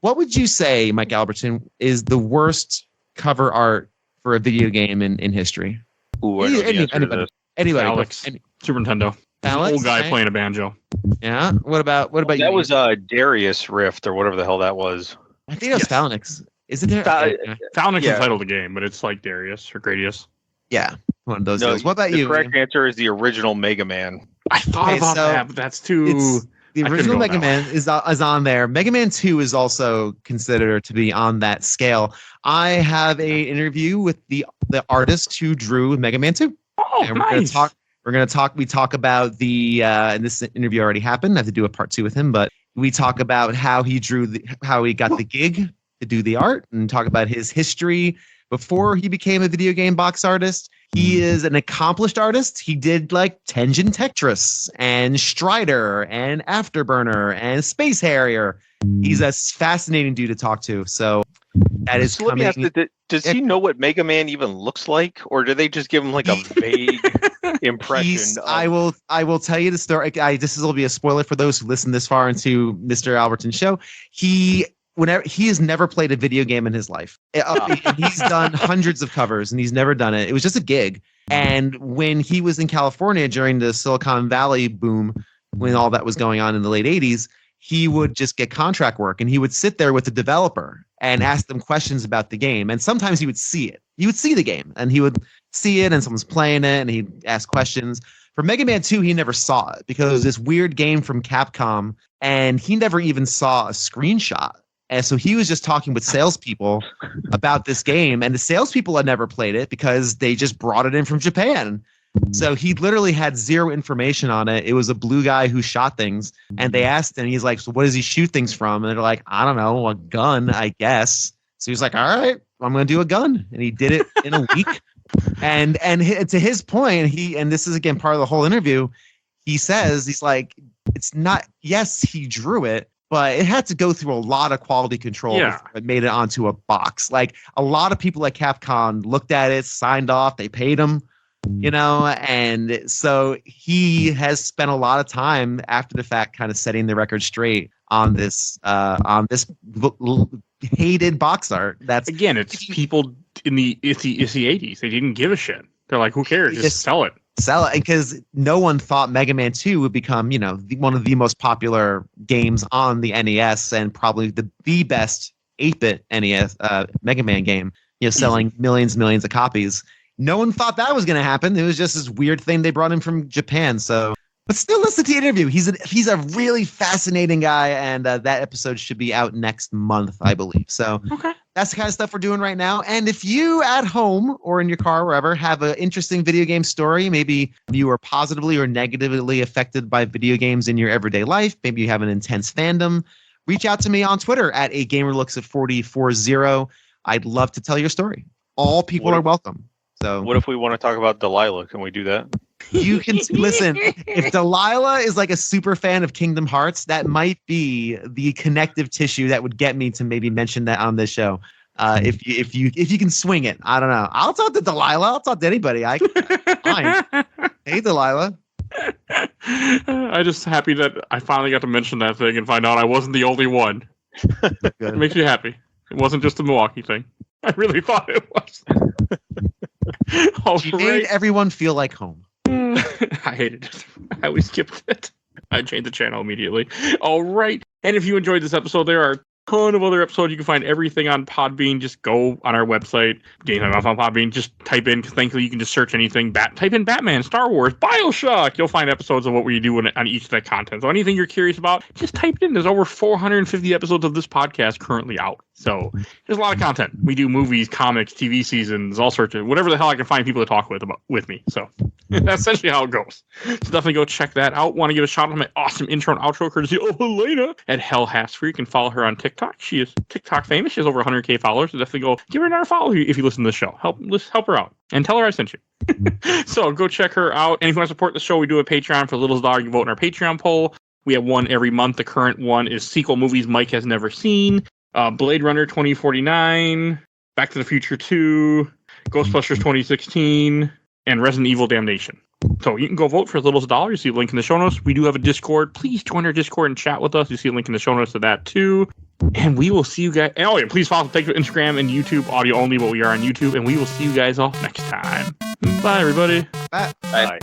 Speaker 3: What would you say, Mike Albertin, is the worst cover art for a video game in history?
Speaker 4: Ooh, I know the answer to this.
Speaker 3: Anybody?
Speaker 2: Alex, Super Nintendo.
Speaker 3: Alex,
Speaker 2: Old guy playing a banjo.
Speaker 3: Yeah. What about you?
Speaker 4: That was Darius Rift or whatever the hell that was.
Speaker 3: I think it was Phalanx. Is it there?
Speaker 2: Phalanx is titled the game, but it's like Darius or Gradius.
Speaker 3: Yeah, one of those deals. What about you?
Speaker 4: The correct answer is the original Mega Man.
Speaker 2: I thought about that, but that's too...
Speaker 3: The original Mega Man is on there. Mega Man 2 is also considered to be on that scale. I have a interview with the artist who drew Mega Man 2.
Speaker 2: Oh,
Speaker 3: and
Speaker 2: nice.
Speaker 3: We talk about and this interview already happened. I have to do a part 2 with him, but we talk about how he how he got the gig to do the art, and talk about his history before he became a video game box artist. He is an accomplished artist. He did like Tengen Tetris and Strider and Afterburner and Space Harrier. He's a fascinating dude to talk to. So that is
Speaker 4: so
Speaker 3: coming.
Speaker 4: Does he know what Mega Man even looks like, or do they just give him like a vague impression?
Speaker 3: I will tell you the story. This will be a spoiler for those who listen this far into Mr. Albertin's show. He has never played a video game in his life. He's done hundreds of covers and he's never done it. It was just a gig. And when he was in California during the Silicon Valley boom, when all that was going on in the late 80s, he would just get contract work and he would sit there with the developer and ask them questions about the game. And sometimes he would see it. He would see the game and he would see it and someone's playing it and he'd ask questions. For Mega Man 2, he never saw it because it was this weird game from Capcom and he never even saw a screenshot. And so he was just talking with salespeople about this game, and the salespeople had never played it because they just brought it in from Japan. So he literally had zero information on it. It was a blue guy who shot things, and they asked him, he's like, so what does he shoot things from? And they're like, I don't know, a gun, I guess. So he's like, all right, I'm going to do a gun. And he did it in a week. And to his point, and this is again part of the whole interview, he says, he's like, it's not, yes, he drew it, but it had to go through a lot of quality control before it made it onto a box. Like a lot of people at Capcom looked at it, signed off, they paid him, and so he has spent a lot of time after the fact kind of setting the record straight on this hated box art. That's
Speaker 2: again, it's people in the 80s. They didn't give a shit. They're like, who cares? Just sell it.
Speaker 3: Sell it, because no one thought Mega Man 2 would become, one of the most popular games on the NES and probably the best 8-bit NES Mega Man game, selling millions of copies. No one thought that was going to happen. It was just this weird thing they brought in from Japan. So But still listen to the interview. He's a really fascinating guy, and that episode should be out next month, I believe. So
Speaker 2: Okay.
Speaker 3: that's the kind of stuff we're doing right now. And if you at home or in your car, wherever, have an interesting video game story, maybe you are positively or negatively affected by video games in your everyday life, maybe you have an intense fandom, reach out to me on Twitter at @gamerlooks4040. I'd love to tell your story. All people are welcome. So
Speaker 4: What if we want to talk about Delilah? Can we do that?
Speaker 3: you can listen. If Delilah is like a super fan of Kingdom Hearts, that might be the connective tissue that would get me to maybe mention that on this show. If you can swing it, I don't know. I'll talk to Delilah. I'll talk to anybody. Fine. Hey, Delilah.
Speaker 2: I'm just happy that I finally got to mention that thing and find out I wasn't the only one. It makes you happy. It wasn't just a Milwaukee thing. I really thought it was.
Speaker 3: She made everyone feel like home.
Speaker 2: I hated it. I always skipped it. I changed the channel immediately. All right. And if you enjoyed this episode, there are a ton of other episodes. You can find everything on Podbean. Just go on our website, GameMMF on Podbean. Just type in, because thankfully you can just search anything. Type in Batman, Star Wars, BioShock. You'll find episodes of what we do on each of that content. So anything you're curious about, just type it in. There's over 450 episodes of this podcast currently out. So there's a lot of content. We do movies, comics, TV seasons, all sorts of whatever the hell I can find people to talk with me. So that's essentially how it goes. So definitely go check that out. Want to give a shout out to my awesome intro and outro courtesy of Helena at Hell Hasfree. You can follow her on TikTok. She is TikTok famous. She has over 100K followers. So definitely go give her another follow if you listen to the show. Help her out and tell her I sent you. So go check her out. And if you want to support the show, we do a Patreon for Littlest Dog. You vote in our Patreon poll. We have one every month. The current one is sequel movies Mike has never seen. Blade Runner 2049, Back to the Future 2, Ghostbusters 2016, and Resident Evil Damnation. So you can go vote for as little as $1. You see a link in the show notes. We do have a Discord. Please join our Discord and chat with us. You see a link in the show notes to that too. And we will see you guys. And please follow Instagram and YouTube, audio only, but we are on YouTube. And we will see you guys all next time. Bye, everybody.
Speaker 3: Bye.
Speaker 5: Bye.